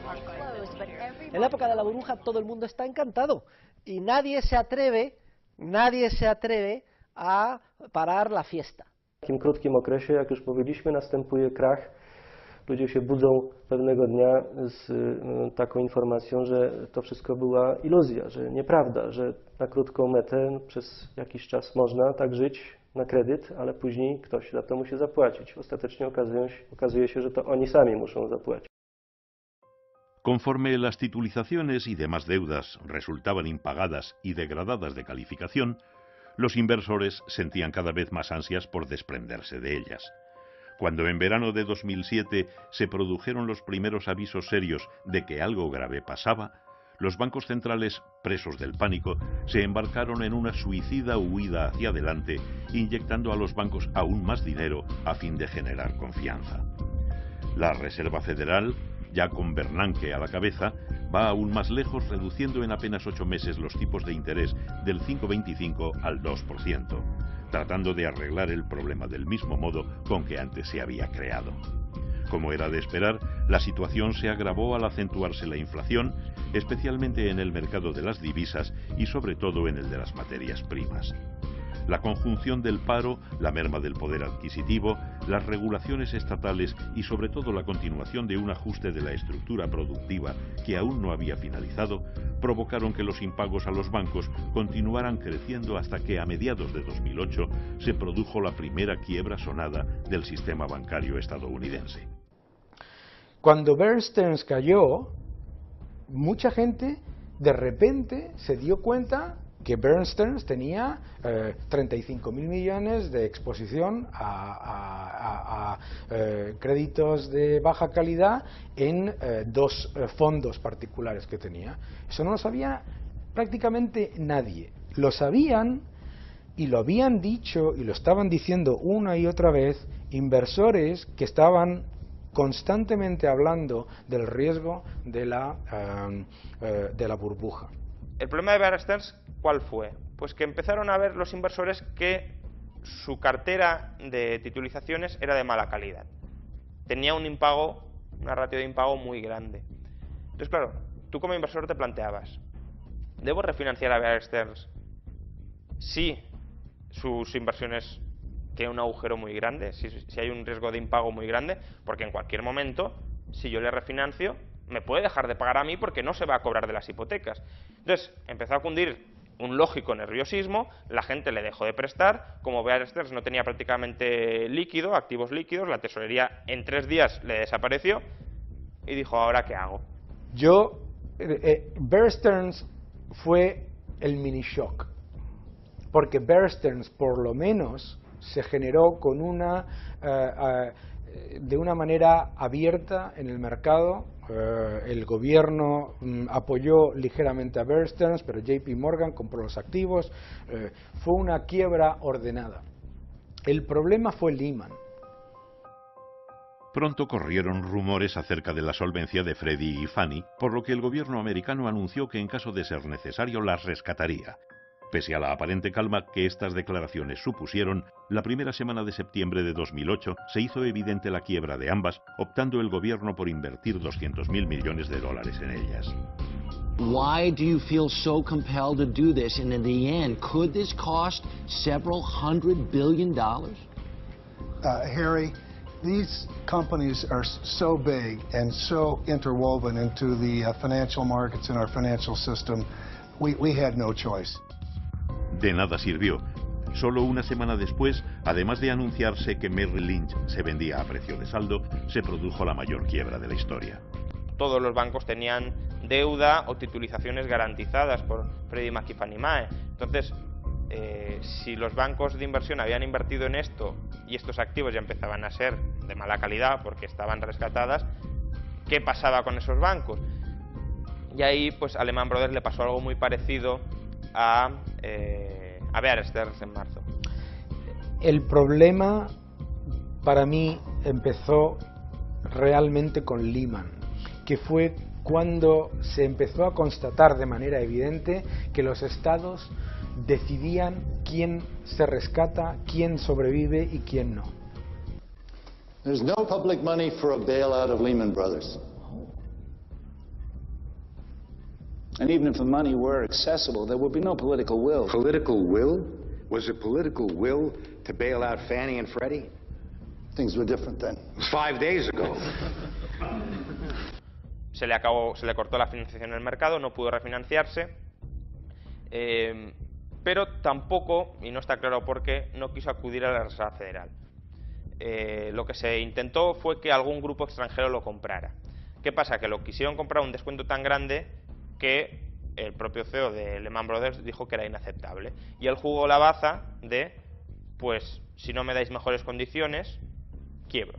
are closed, but every... En la época de la burbuja todo el mundo está encantado y nadie se atreve a parar la fiesta. W takim krótkim okresie, jak już powiedzieliśmy, następuje krach. Ludzie się budzą pewnego dnia z taką informacją, że to wszystko była iluzja, że nieprawda, że na krótką metę przez jakiś czas można tak żyć na kredyt, ale później ktoś za to musi zapłacić. Ostatecznie okazuje się, że to oni sami muszą zapłacić. Conforme las titulizaciones y demás deudas resultaban impagadas y degradadas de calificación, los inversores sentían cada vez más ansias por desprenderse de ellas. Cuando en verano de 2007 se produjeron los primeros avisos serios de que algo grave pasaba, los bancos centrales, presos del pánico, se embarcaron en una suicida huida hacia adelante, inyectando a los bancos aún más dinero a fin de generar confianza. La Reserva Federal, ya con Bernanke a la cabeza, va aún más lejos, reduciendo en apenas 8 meses los tipos de interés del 5,25 al 2%, tratando de arreglar el problema del mismo modo con que antes se había creado. Como era de esperar, la situación se agravó al acentuarse la inflación, especialmente en el mercado de las divisas y sobre todo en el de las materias primas. La conjunción del paro, la merma del poder adquisitivo, las regulaciones estatales y sobre todo la continuación de un ajuste de la estructura productiva que aún no había finalizado, provocaron que los impagos a los bancos continuaran creciendo hasta que a mediados de 2008 se produjo la primera quiebra sonada del sistema bancario estadounidense. Cuando Bear Stearns cayó, mucha gente de repente se dio cuenta que Bear Stearns tenía 35.000 millones de exposición a créditos de baja calidad en dos fondos particulares que tenía. Eso no lo sabía prácticamente nadie. Lo sabían Y lo habían dicho y lo estaban diciendo una y otra vez inversores que estaban constantemente hablando del riesgo de la burbuja. El problema de Bear Stearns, ¿cuál fue? Pues que empezaron a ver los inversores que su cartera de titulizaciones era de mala calidad. Tenía un impago, una ratio de impago muy grande. Entonces, claro, tú como inversor te planteabas, ¿debo refinanciar a Bear Stearns si sus inversiones tienen un agujero muy grande, si hay un riesgo de impago muy grande? Porque en cualquier momento, si yo le refinancio, me puede dejar de pagar a mí porque no se va a cobrar de las hipotecas. Entonces, empezó a cundir un lógico nerviosismo, la gente le dejó de prestar, como Bear Stearns no tenía prácticamente líquido, activos líquidos, la tesorería en 3 días le desapareció y dijo, ¿ahora qué hago? Bear Stearns fue el mini shock, porque Bear Stearns por lo menos se generó con de una manera abierta en el mercado. El gobierno apoyó ligeramente a Bear Stearns, pero JP Morgan compró los activos. Fue una quiebra ordenada. El problema fue Lehman. Pronto corrieron rumores acerca de la solvencia de Freddie y Fannie, por lo que el gobierno americano anunció que en caso de ser necesario las rescataría. Pese a la aparente calma que estas declaraciones supusieron, la primera semana de septiembre de 2008 se hizo evidente la quiebra de ambas, optando el gobierno por invertir $200.000 millones en ellas. Why do you feel so compelled to do this? And in the end, could this cost several $100 billion? Harry, these companies are so big and so interwoven into the financial markets and our financial system, we had no choice. De nada sirvió. Solo una semana después, además de anunciarse que Merrill Lynch se vendía a precio de saldo, se produjo la mayor quiebra de la historia. Todos los bancos tenían deuda o titulizaciones garantizadas por Freddie Mac y Fannie Mae. Entonces, si los bancos de inversión habían invertido en esto y estos activos ya empezaban a ser de mala calidad porque estaban rescatadas, ¿qué pasaba con esos bancos? Y ahí, pues, a Lehman Brothers le pasó algo muy parecido a Bear Stearns en marzo. El problema para mí empezó realmente con Lehman, que fue cuando se empezó a constatar de manera evidente que los estados decidían quién se rescata, quién sobrevive y quién no. There's no public money for a bailout of Lehman Brothers. And even if the money were accessible, there would be no political will. Political will? Was it political will to bail out Fannie and Freddie? Things were different then. 5 days ago. Se le cortó la financiación en el mercado, no pudo refinanciarse, pero tampoco, y no está claro por qué, no quiso acudir a la Reserva Federal. Lo que se intentó fue que algún grupo extranjero lo comprara. ¿Qué pasa? Que lo quisieron comprar a un descuento tan grande que el propio CEO de Lehman Brothers dijo que era inaceptable. Y él jugó la baza de, pues, si no me dais mejores condiciones, quiebro.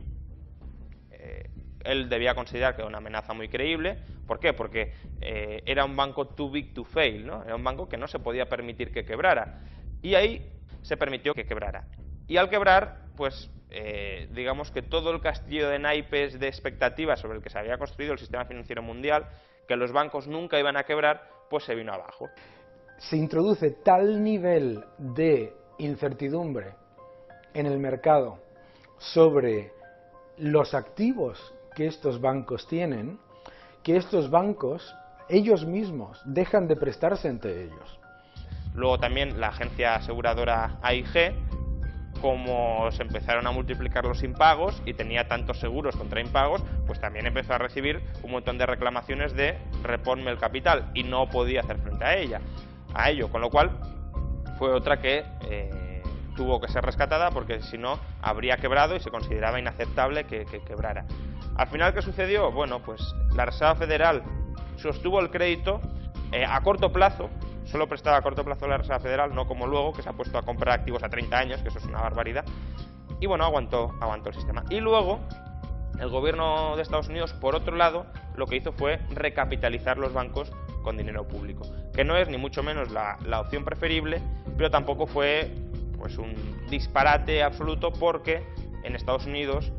Él debía considerar que era una amenaza muy creíble. ¿Por qué? Porque era un banco too big to fail, ¿no? Era un banco que no se podía permitir que quebrara. Y ahí se permitió que quebrara. Y al quebrar, pues, digamos que todo el castillo de naipes de expectativas sobre el que se había construido el sistema financiero mundial, que los bancos nunca iban a quebrar, pues se vino abajo. Se introduce tal nivel de incertidumbre en el mercado sobre los activos que estos bancos tienen, que estos bancos, ellos mismos, dejan de prestarse entre ellos. Luego también la agencia aseguradora AIG, como se empezaron a multiplicar los impagos y tenía tantos seguros contra impagos, pues también empezó a recibir un montón de reclamaciones de reponme el capital y no podía hacer frente a ello, con lo cual fue otra que tuvo que ser rescatada porque si no habría quebrado y se consideraba inaceptable que quebrara. Al final, ¿qué sucedió? Bueno, pues la Reserva Federal sostuvo el crédito a corto plazo. Solo prestaba a corto plazo la Reserva Federal, no como luego, que se ha puesto a comprar activos a 30 años, que eso es una barbaridad. Y bueno, aguantó el sistema. Y luego, el gobierno de Estados Unidos, por otro lado, lo que hizo fue recapitalizar los bancos con dinero público. Que no es ni mucho menos la opción preferible, pero tampoco fue pues un disparate absoluto, porque en Estados Unidos,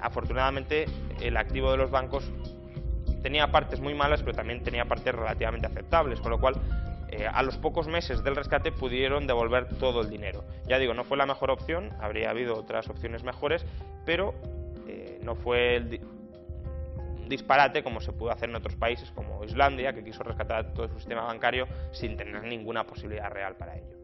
afortunadamente, el activo de los bancos tenía partes muy malas, pero también tenía partes relativamente aceptables, con lo cual a los pocos meses del rescate pudieron devolver todo el dinero. Ya digo, no fue la mejor opción, habría habido otras opciones mejores, pero no fue el disparate como se pudo hacer en otros países como Islandia, que quiso rescatar todo su sistema bancario sin tener ninguna posibilidad real para ello.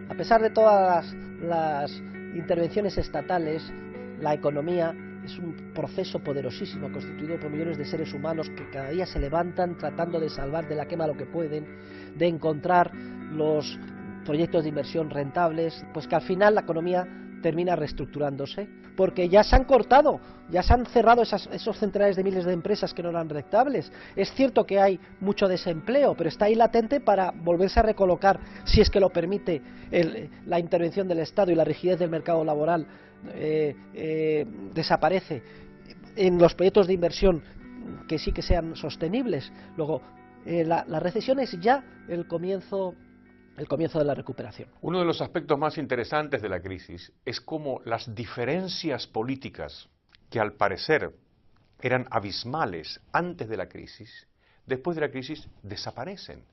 A pesar de todas las intervenciones estatales, la economía es un proceso poderosísimo constituido por millones de seres humanos que cada día se levantan tratando de salvar de la quema lo que pueden, de encontrar los proyectos de inversión rentables, pues que al final la economía termina reestructurándose, porque ya se han cortado, ya se han cerrado esos centenares de miles de empresas que no eran rentables. Es cierto que hay mucho desempleo, pero está ahí latente para volverse a recolocar, si es que lo permite la intervención del Estado y la rigidez del mercado laboral desaparece en los proyectos de inversión que sí que sean sostenibles. Luego, la recesión es ya el comienzo de la recuperación. Uno de los aspectos más interesantes de la crisis es cómo las diferencias políticas, que al parecer eran abismales antes de la crisis, después de la crisis desaparecen.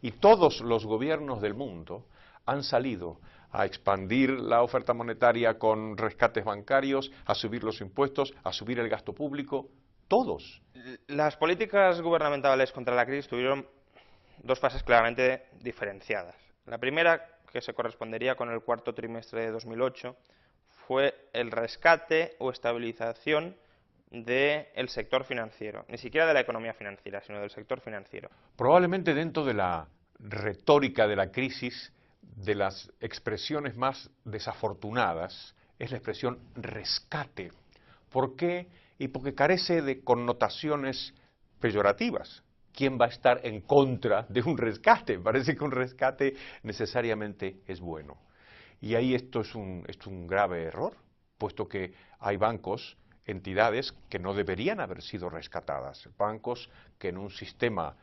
Y todos los gobiernos del mundo han salido a expandir la oferta monetaria con rescates bancarios, a subir los impuestos, a subir el gasto público, todos. Las políticas gubernamentales contra la crisis tuvieron dos fases claramente diferenciadas. La primera, que se correspondería con el cuarto trimestre de 2008, fue el rescate o estabilización del sector financiero, ni siquiera de la economía financiera, sino del sector financiero. Probablemente dentro de la retórica de la crisis, de las expresiones más desafortunadas, es la expresión rescate. ¿Por qué? Y porque carece de connotaciones peyorativas. ¿Quién va a estar en contra de un rescate? Parece que un rescate necesariamente es bueno. Y ahí esto es un grave error, puesto que hay bancos, entidades que no deberían haber sido rescatadas. Bancos que en un sistema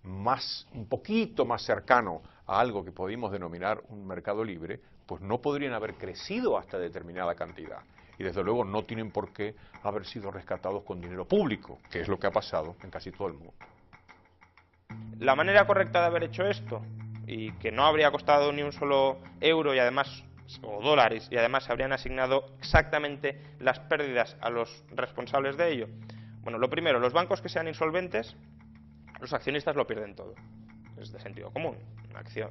un poquito más cercano a algo que podemos denominar un mercado libre, pues no podrían haber crecido hasta determinada cantidad. Y desde luego no tienen por qué haber sido rescatados con dinero público, que es lo que ha pasado en casi todo el mundo. La manera correcta de haber hecho esto, y que no habría costado ni un solo euro y además, o dólares, y además se habrían asignado exactamente las pérdidas a los responsables de ello. Bueno, lo primero, los bancos que sean insolventes, los accionistas lo pierden todo. Es de sentido común.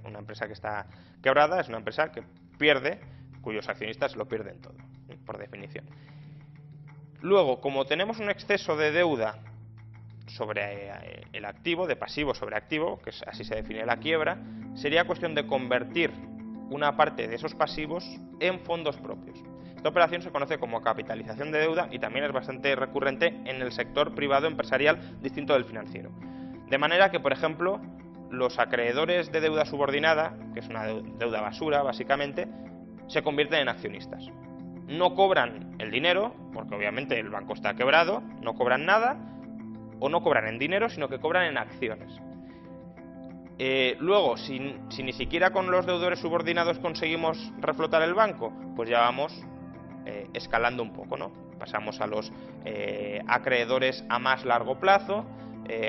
Una empresa que está quebrada es una empresa que pierde, cuyos accionistas lo pierden todo, por definición. Luego, como tenemos un exceso de deuda sobre el activo, de pasivo sobre activo, que así se define la quiebra, sería cuestión de convertir una parte de esos pasivos en fondos propios. Esta operación se conoce como capitalización de deuda y también es bastante recurrente en el sector privado empresarial distinto del financiero. De manera que, por ejemplo, los acreedores de deuda subordinada, que es una deuda basura básicamente, se convierten en accionistas. No cobran el dinero, porque obviamente el banco está quebrado, no cobran nada, o no cobran en dinero, sino que cobran en acciones. Luego, si ni siquiera con los deudores subordinados conseguimos reflotar el banco, pues ya vamos escalando un poco, ¿no? Pasamos a los acreedores a más largo plazo,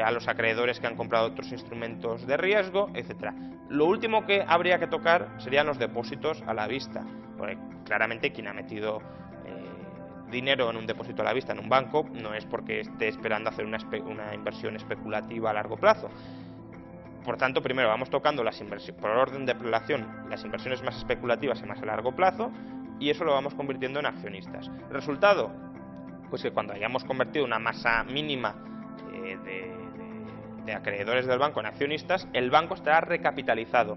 a los acreedores que han comprado otros instrumentos de riesgo, etc. Lo último que habría que tocar serían los depósitos a la vista, porque claramente quien ha metido dinero en un depósito a la vista en un banco no es porque esté esperando hacer una inversión especulativa a largo plazo. Por tanto, primero vamos tocando las inversiones, por orden de prelación, las inversiones más especulativas y más a largo plazo, y eso lo vamos convirtiendo en accionistas. ¿Resultado? Pues que cuando hayamos convertido una masa mínima de de acreedores del banco en accionistas, el banco estará recapitalizado.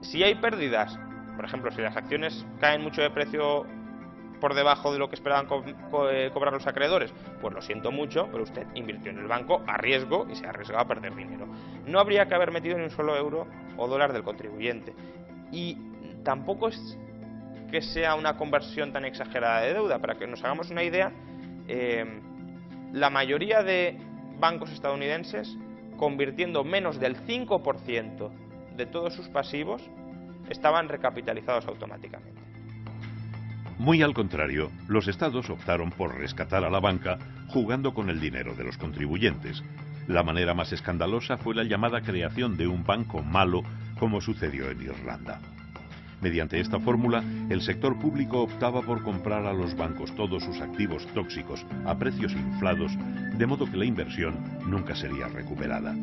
Si hay pérdidas, por ejemplo, si las acciones caen mucho de precio por debajo de lo que esperaban cobrar los acreedores, pues lo siento mucho, pero usted invirtió en el banco a riesgo y se ha arriesgado a perder dinero. No habría que haber metido ni un solo euro o dólar del contribuyente. Y tampoco es que sea una conversión tan exagerada de deuda. Para que nos hagamos una idea, la mayoría de bancos estadounidenses, convirtiendo menos del 5% de todos sus pasivos, estaban recapitalizados automáticamente. Muy al contrario, los estados optaron por rescatar a la banca jugando con el dinero de los contribuyentes. La manera más escandalosa fue la llamada creación de un banco malo, como sucedió en Irlanda. Mediante esta fórmula, el sector público optaba por comprar a los bancos todos sus activos tóxicos a precios inflados, de modo que la inversión nunca sería recuperada.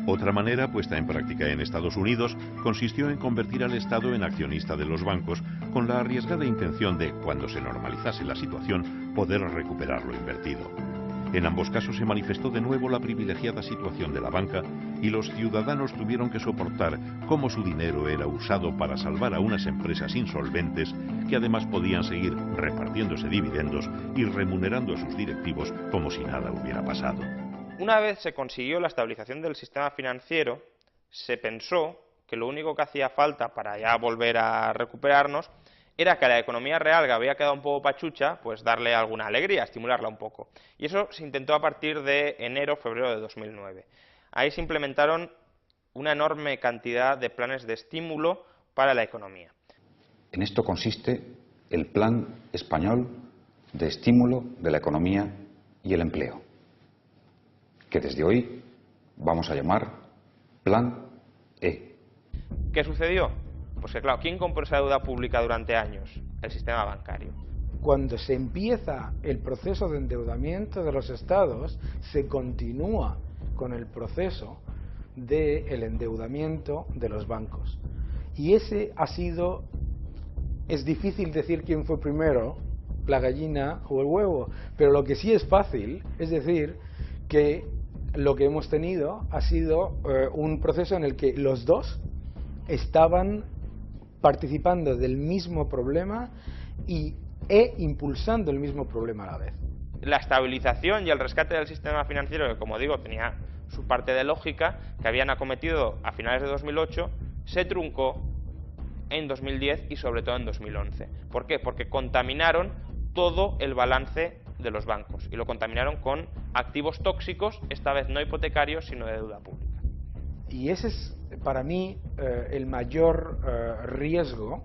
Otra manera, puesta en práctica en Estados Unidos, consistió en convertir al Estado en accionista de los bancos, con la arriesgada intención de, cuando se normalizase la situación, poder recuperar lo invertido. En ambos casos se manifestó de nuevo la privilegiada situación de la banca y los ciudadanos tuvieron que soportar cómo su dinero era usado para salvar a unas empresas insolventes que además podían seguir repartiéndose dividendos y remunerando a sus directivos como si nada hubiera pasado. Una vez se consiguió la estabilización del sistema financiero, se pensó que lo único que hacía falta para ya volver a recuperarnos era que a la economía real, que había quedado un poco pachucha, pues darle alguna alegría, estimularla un poco. Y eso se intentó a partir de enero-febrero de 2009. Ahí se implementaron una enorme cantidad de planes de estímulo para la economía. En esto consiste el Plan Español de Estímulo de la Economía y el Empleo, que desde hoy vamos a llamar Plan E. ¿Qué sucedió? Pues que claro, ¿quién compró esa deuda pública durante años? El sistema bancario. Cuando se empieza el proceso de endeudamiento de los estados, se continúa con el proceso del endeudamiento de los bancos. Y ese ha sido, es difícil decir quién fue primero, la gallina o el huevo, pero lo que sí es fácil es decir que lo que hemos tenido ha sido un proceso en el que los dos estaban participando del mismo problema e impulsando el mismo problema a la vez. La estabilización y el rescate del sistema financiero, que como digo tenía su parte de lógica, que habían acometido a finales de 2008, se truncó en 2010 y sobre todo en 2011. ¿Por qué? Porque contaminaron todo el balance de los bancos y lo contaminaron con activos tóxicos, esta vez no hipotecarios sino de deuda pública. Y ese es para mí el mayor riesgo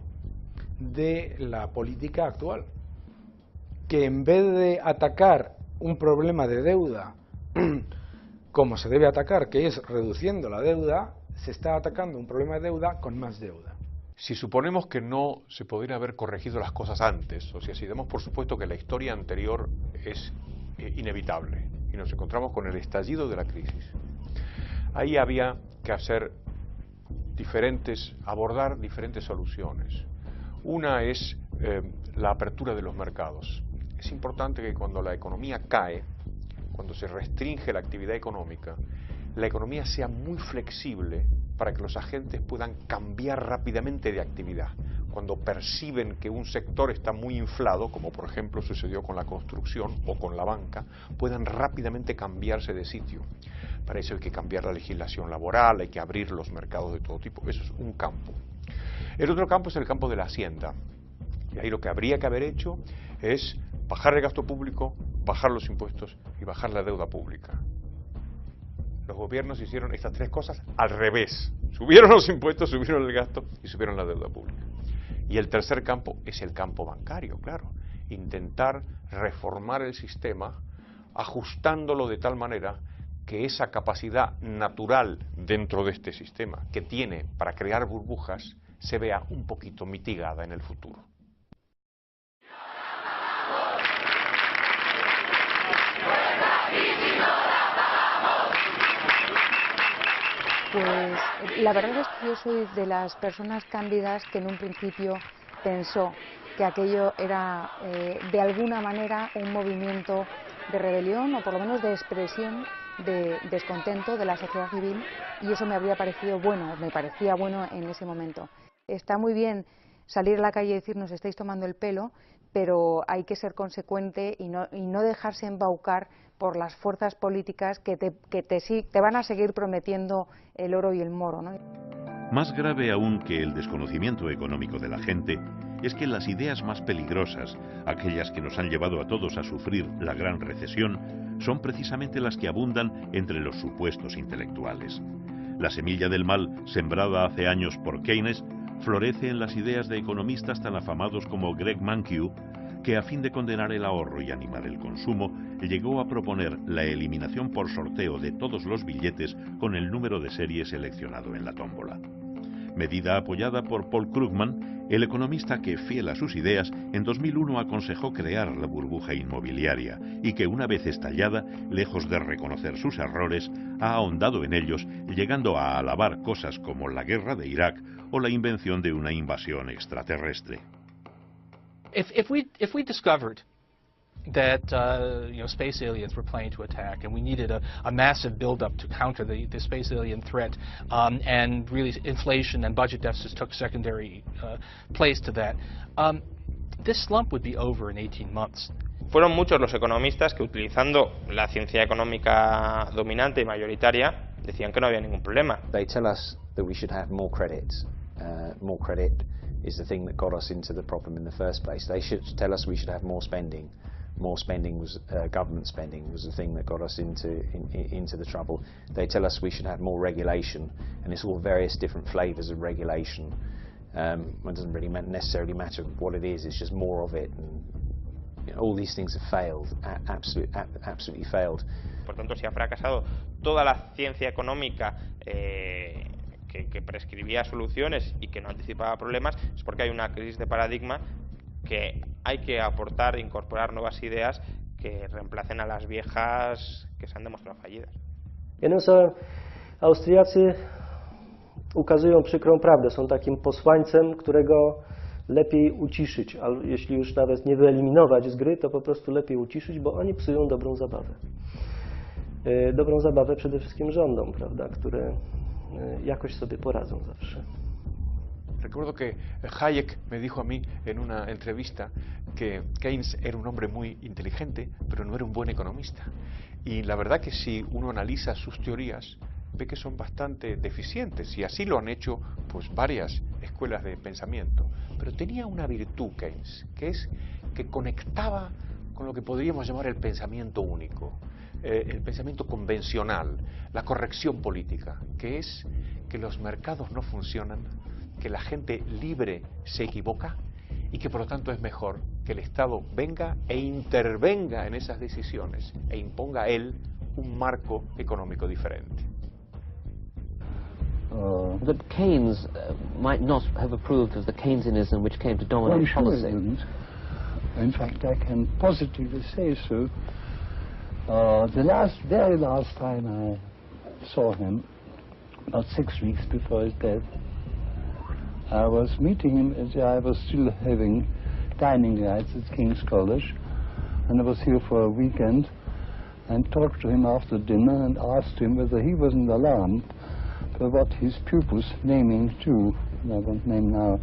de la política actual, que en vez de atacar un problema de deuda como se debe atacar, que es reduciendo la deuda, se está atacando un problema de deuda con más deuda. Si suponemos que no se podrían haber corregido las cosas antes, o sea, si damos por supuesto que la historia anterior es inevitable y nos encontramos con el estallido de la crisis, ahí había que abordar diferentes soluciones. Una es la apertura de los mercados. Es importante que cuando la economía cae, cuando se restringe la actividad económica, la economía sea muy flexible para que los agentes puedan cambiar rápidamente de actividad. Cuando perciben que un sector está muy inflado, como por ejemplo sucedió con la construcción o con la banca, puedan rápidamente cambiarse de sitio. Para eso hay que cambiar la legislación laboral, hay que abrir los mercados de todo tipo. Eso es un campo. El otro campo es el campo de la hacienda. Y ahí lo que habría que haber hecho es bajar el gasto público, bajar los impuestos y bajar la deuda pública. Los gobiernos hicieron estas tres cosas al revés. Subieron los impuestos, subieron el gasto y subieron la deuda pública. Y el tercer campo es el campo bancario, claro. Intentar reformar el sistema ajustándolo de tal manera que esa capacidad natural dentro de este sistema que tiene para crear burbujas se vea un poquito mitigada en el futuro. Pues la verdad es que yo soy de las personas cándidas que en un principio pensó que aquello era de alguna manera un movimiento de rebelión o por lo menos de expresión de descontento de la sociedad civil, y eso me habría parecido bueno, me parecía bueno en ese momento. Está muy bien salir a la calle y decir nos estáis tomando el pelo, pero hay que ser consecuente y no dejarse embaucar por las fuerzas políticas que te van a seguir prometiendo el oro y el moro, ¿no? Más grave aún que el desconocimiento económico de la gente es que las ideas más peligrosas, aquellas que nos han llevado a todos a sufrir la gran recesión, son precisamente las que abundan entre los supuestos intelectuales. La semilla del mal, sembrada hace años por Keynes, florece en las ideas de economistas tan afamados como Greg Mankiw, que a fin de condenar el ahorro y animar el consumo, llegó a proponer la eliminación por sorteo de todos los billetes con el número de serie seleccionado en la tómbola. Medida apoyada por Paul Krugman, el economista que, fiel a sus ideas, en 2001 aconsejó crear la burbuja inmobiliaria y que, una vez estallada, lejos de reconocer sus errores, ha ahondado en ellos, llegando a alabar cosas como la guerra de Irak o la invención de una invasión extraterrestre. If we discovered that space aliens were planning to attack, and we needed a massive buildup to counter the space alien threat, and really inflation and budget deficits took secondary place to that, this slump would be over in 18 months. Fueron muchos los economistas que, utilizando la ciencia económica dominante y mayoritaria, decían que no había ningún problema. They tell us that we should have more credit. More credit is the thing that got us into the problem in the first place. They should tell us we should have more spending. More spending was government spending was the thing that got us into the trouble. They tell us we should have more regulation, and it's all various different flavors of regulation. It doesn't really necessarily matter what it is. It's just more of it. And all these things have failed. Absolutely failed. Por tanto, si ha fracasado toda la ciencia económica que prescribía soluciones y que no anticipaba problemas, es porque hay una crisis de paradigma, que hay que aportar, incorporar nuevas ideas que reemplacen a las viejas que se han demostrado fallidas. Austriacy ukazują przykrą prawdę, są takim posłańcem, którego lepiej uciszyć, a jeśli już nawet nie wyeliminować z gry, to po prostu lepiej uciszyć, bo oni psują dobrą zabawę. Dobrą zabawę przede wszystkim rządom, prawda, które jakoś sobie poradzą zawsze. Recuerdo que Hayek me dijo a mí en una entrevista que Keynes era un hombre muy inteligente, pero no era un buen economista. Y la verdad que si uno analiza sus teorías, ve que son bastante deficientes, y así lo han hecho pues varias escuelas de pensamiento. Pero tenía una virtud Keynes, que es que conectaba con lo que podríamos llamar el pensamiento único, el pensamiento convencional, la corrección política, que es que los mercados no funcionan, que la gente libre se equivoca y que por lo tanto es mejor que el Estado venga e intervenga en esas decisiones e imponga él un marco económico diferente. That Keynes might not have approved of the Keynesianism which came to dominate policy. In fact, I can positively say so. The very last time I saw him, about 6 weeks before his death, I was meeting him as I was still having dining rights at King's College, and I was here for a weekend, and talked to him after dinner and asked him whether he wasn't alarmed by what his pupils, naming two, I won't name now,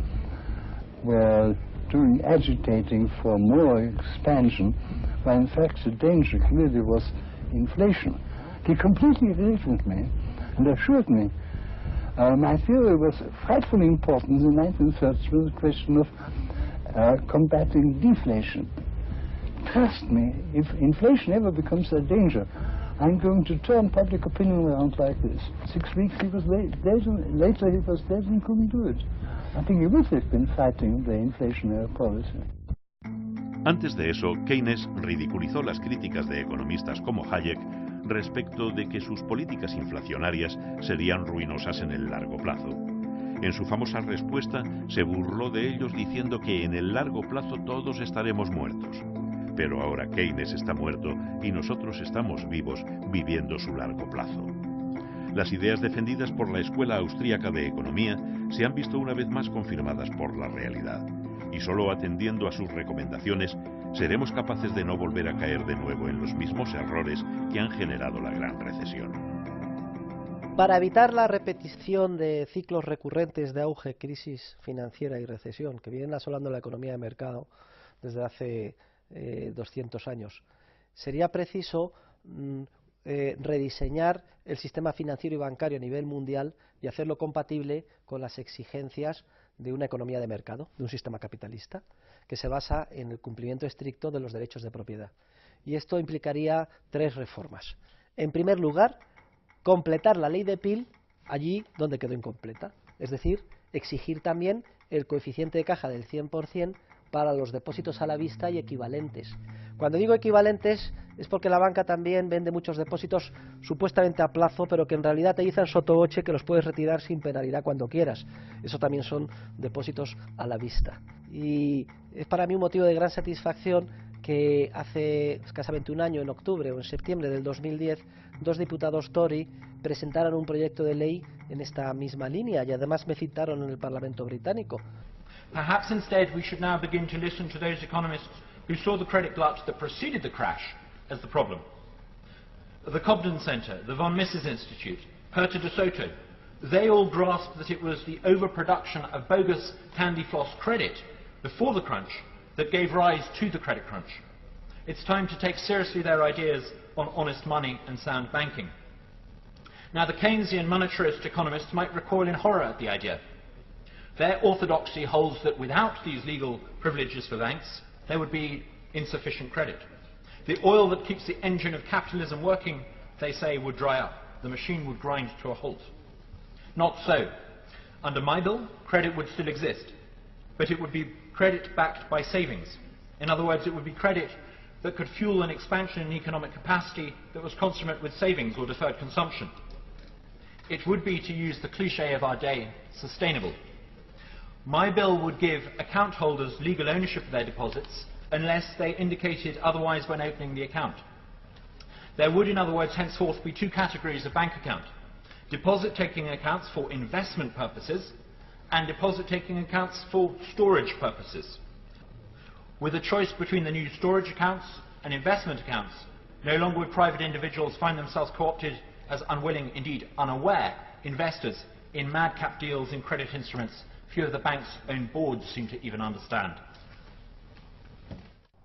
were doing, agitating for more expansion, when in fact the danger clearly was inflation. He completely agreed with me and assured me my theory was frightfully important in the 1930s with the question of combating deflation. Trust me, if inflation ever becomes a danger, I'm going to turn public opinion around like this. 6 weeks he was late. Later he was dead and couldn't do it. I think he would have been fighting the inflationary policy. Antes de eso, Keynes ridiculizó las críticas de economistas como Hayek respecto de que sus políticas inflacionarias serían ruinosas en el largo plazo. En su famosa respuesta se burló de ellos diciendo que en el largo plazo todos estaremos muertos. Pero ahora Keynes está muerto y nosotros estamos vivos viviendo su largo plazo. Las ideas defendidas por la Escuela Austríaca de Economía se han visto una vez más confirmadas por la realidad. Y solo atendiendo a sus recomendaciones, ¿seremos capaces de no volver a caer de nuevo en los mismos errores que han generado la gran recesión? Para evitar la repetición de ciclos recurrentes de auge, crisis financiera y recesión que vienen asolando la economía de mercado desde hace 200 años, sería preciso rediseñar el sistema financiero y bancario a nivel mundial y hacerlo compatible con las exigencias de una economía de mercado, de un sistema capitalista, que se basa en el cumplimiento estricto de los derechos de propiedad. Y esto implicaría 3 reformas. En primer lugar, completar la ley de Peel allí donde quedó incompleta, es decir, exigir también el coeficiente de caja del 100% para los depósitos a la vista y equivalentes. Cuando digo equivalentes es porque la banca también vende muchos depósitos supuestamente a plazo, pero que en realidad te dicen sottovoce que los puedes retirar sin penalidad cuando quieras. Eso también son depósitos a la vista. Y es para mí un motivo de gran satisfacción que hace escasamente un año, en octubre o en septiembre del 2010, 2 diputados Tory presentaron un proyecto de ley en esta misma línea y además me citaron en el Parlamento británico. Perhaps instead we should now begin to listen to those economists who saw the credit glut that preceded the crash as the problem. The Cobden Centre, the Von Mises Institute, Herta de Soto, they all grasped that it was the overproduction of bogus candy floss credit before the crunch that gave rise to the credit crunch. It's time to take seriously their ideas on honest money and sound banking. Now, the Keynesian monetarist economists might recoil in horror at the idea. Their orthodoxy holds that without these legal privileges for banks, there would be insufficient credit. The oil that keeps the engine of capitalism working, they say, would dry up. The machine would grind to a halt. Not so. Under my bill, credit would still exist, but it would be credit backed by savings. In other words, it would be credit that could fuel an expansion in economic capacity that was consummate with savings or deferred consumption. It would be, to use the cliché of our day, sustainable. My bill would give account holders legal ownership of their deposits unless they indicated otherwise when opening the account. There would, in other words, henceforth be 2 categories of bank account: deposit-taking accounts for investment purposes and deposit-taking accounts for storage purposes. With a choice between the new storage accounts and investment accounts, no longer would private individuals find themselves co-opted as unwilling, indeed unaware, investors in madcap deals in credit instruments few of the bank's own boards seem to even understand.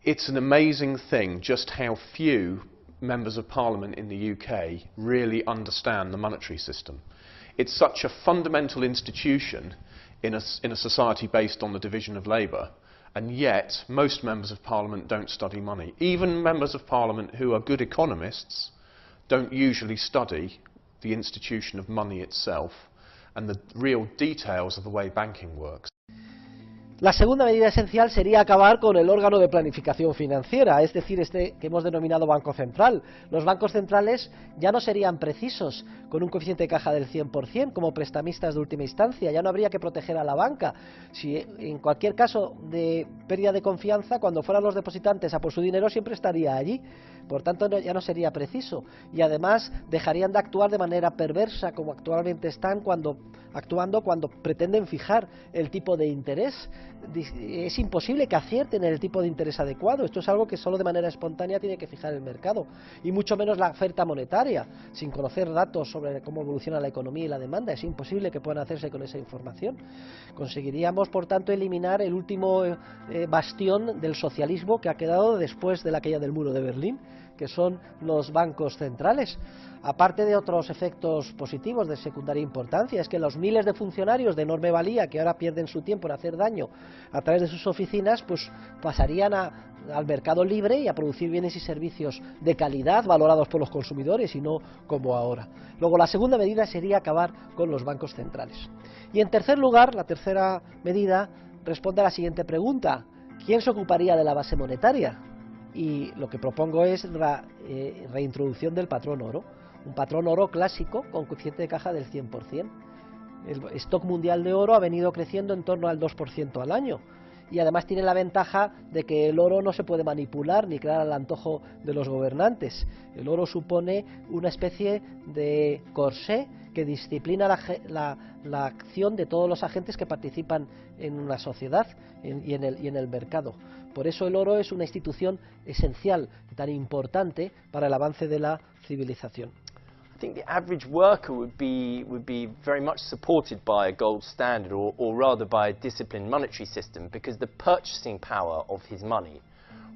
It's an amazing thing just how few members of Parliament in the UK really understand the monetary system. It's such a fundamental institution in a society based on the division of labour, and yet most members of Parliament don't study money. Even members of Parliament who are good economists don't usually study the institution of money itself and the real details of the way banking works. La segunda medida esencial sería acabar con el órgano de planificación financiera, es decir, este que hemos denominado Banco Central. Los bancos centrales ya no serían precisos con un coeficiente de caja del 100% como prestamistas de última instancia, ya no habría que proteger a la banca. Si en cualquier caso de pérdida de confianza, cuando fueran los depositantes a por su dinero, siempre estaría allí. Por tanto, ya no sería preciso. Y además dejarían de actuar de manera perversa como actualmente están actuando cuando pretenden fijar el tipo de interés. Es imposible que acierten el tipo de interés adecuado. Esto es algo que solo de manera espontánea tiene que fijar el mercado, y mucho menos la oferta monetaria, sin conocer datos sobre cómo evoluciona la economía y la demanda. Es imposible que puedan hacerse con esa información. Conseguiríamos, por tanto, eliminar el último bastión del socialismo que ha quedado después de la caída del muro de Berlín, que son los bancos centrales. Aparte de otros efectos positivos de secundaria importancia, es que los miles de funcionarios de enorme valía que ahora pierden su tiempo en hacer daño a través de sus oficinas, pues pasarían al mercado libre y a producir bienes y servicios de calidad valorados por los consumidores y no como ahora. Luego, la segunda medida sería acabar con los bancos centrales. Y en tercer lugar, la tercera medida responde a la siguiente pregunta: ¿quién se ocuparía de la base monetaria? Y lo que propongo es la reintroducción del patrón oro, un patrón oro clásico con coeficiente de caja del 100%. El stock mundial de oro ha venido creciendo en torno al 2% al año, y además tiene la ventaja de que el oro no se puede manipular ni crear al antojo de los gobernantes. El oro supone una especie de corsé que disciplina la acción de todos los agentes que participan en una sociedad y en el mercado. Por eso el oro es una institución esencial, tan importante para el avance de la civilización. I think the average worker would be very much supported by a gold standard, or rather by a disciplined monetary system, because the purchasing power of his money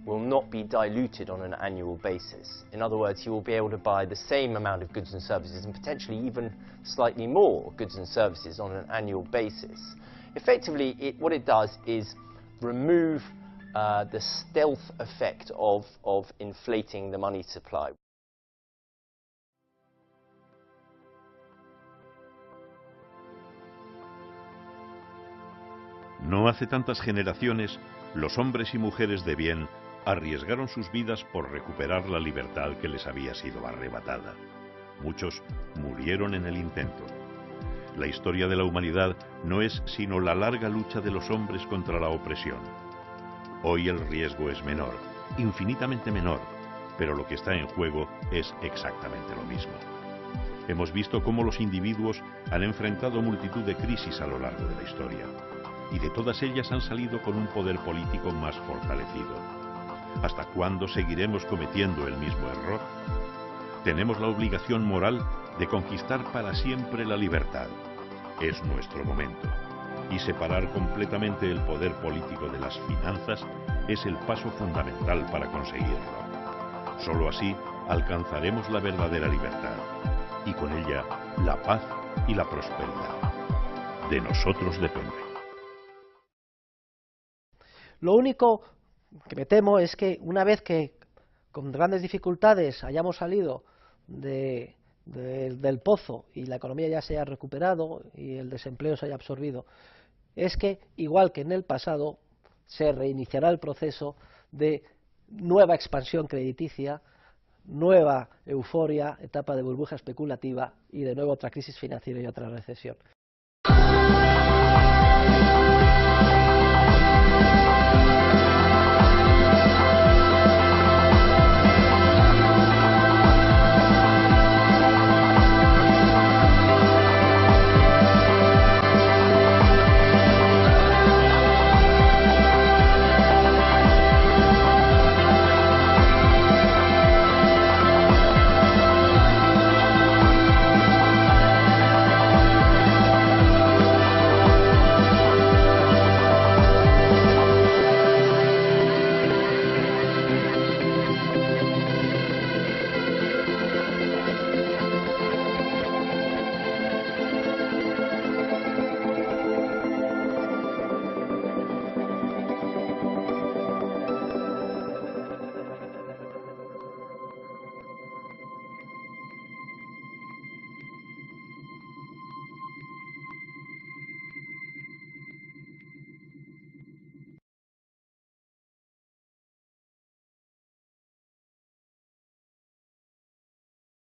will not be diluted on an annual basis. In other words, he will be able to buy the same amount of goods and services, and potentially even slightly more goods and services on an annual basis. Effectively, what it does is remove the stealth effect of inflating the money supply. No hace tantas generaciones, los hombres y mujeres de bien arriesgaron sus vidas por recuperar la libertad que les había sido arrebatada. Muchos murieron en el intento. La historia de la humanidad no es sino la larga lucha de los hombres contra la opresión. Hoy el riesgo es menor, infinitamente menor, pero lo que está en juego es exactamente lo mismo. Hemos visto cómo los individuos han enfrentado multitud de crisis a lo largo de la historia, y de todas ellas han salido con un poder político más fortalecido. ¿Hasta cuándo seguiremos cometiendo el mismo error? Tenemos la obligación moral de conquistar para siempre la libertad. Es nuestro momento. Y separar completamente el poder político de las finanzas es el paso fundamental para conseguirlo. Solo así alcanzaremos la verdadera libertad, y con ella la paz y la prosperidad. De nosotros depende. Lo único que me temo es que una vez que con grandes dificultades hayamos salido del pozo y la economía ya se haya recuperado y el desempleo se haya absorbido, es que, igual que en el pasado, se reiniciará el proceso de nueva expansión crediticia, nueva euforia, etapa de burbuja especulativa y de nuevo otra crisis financiera y otra recesión.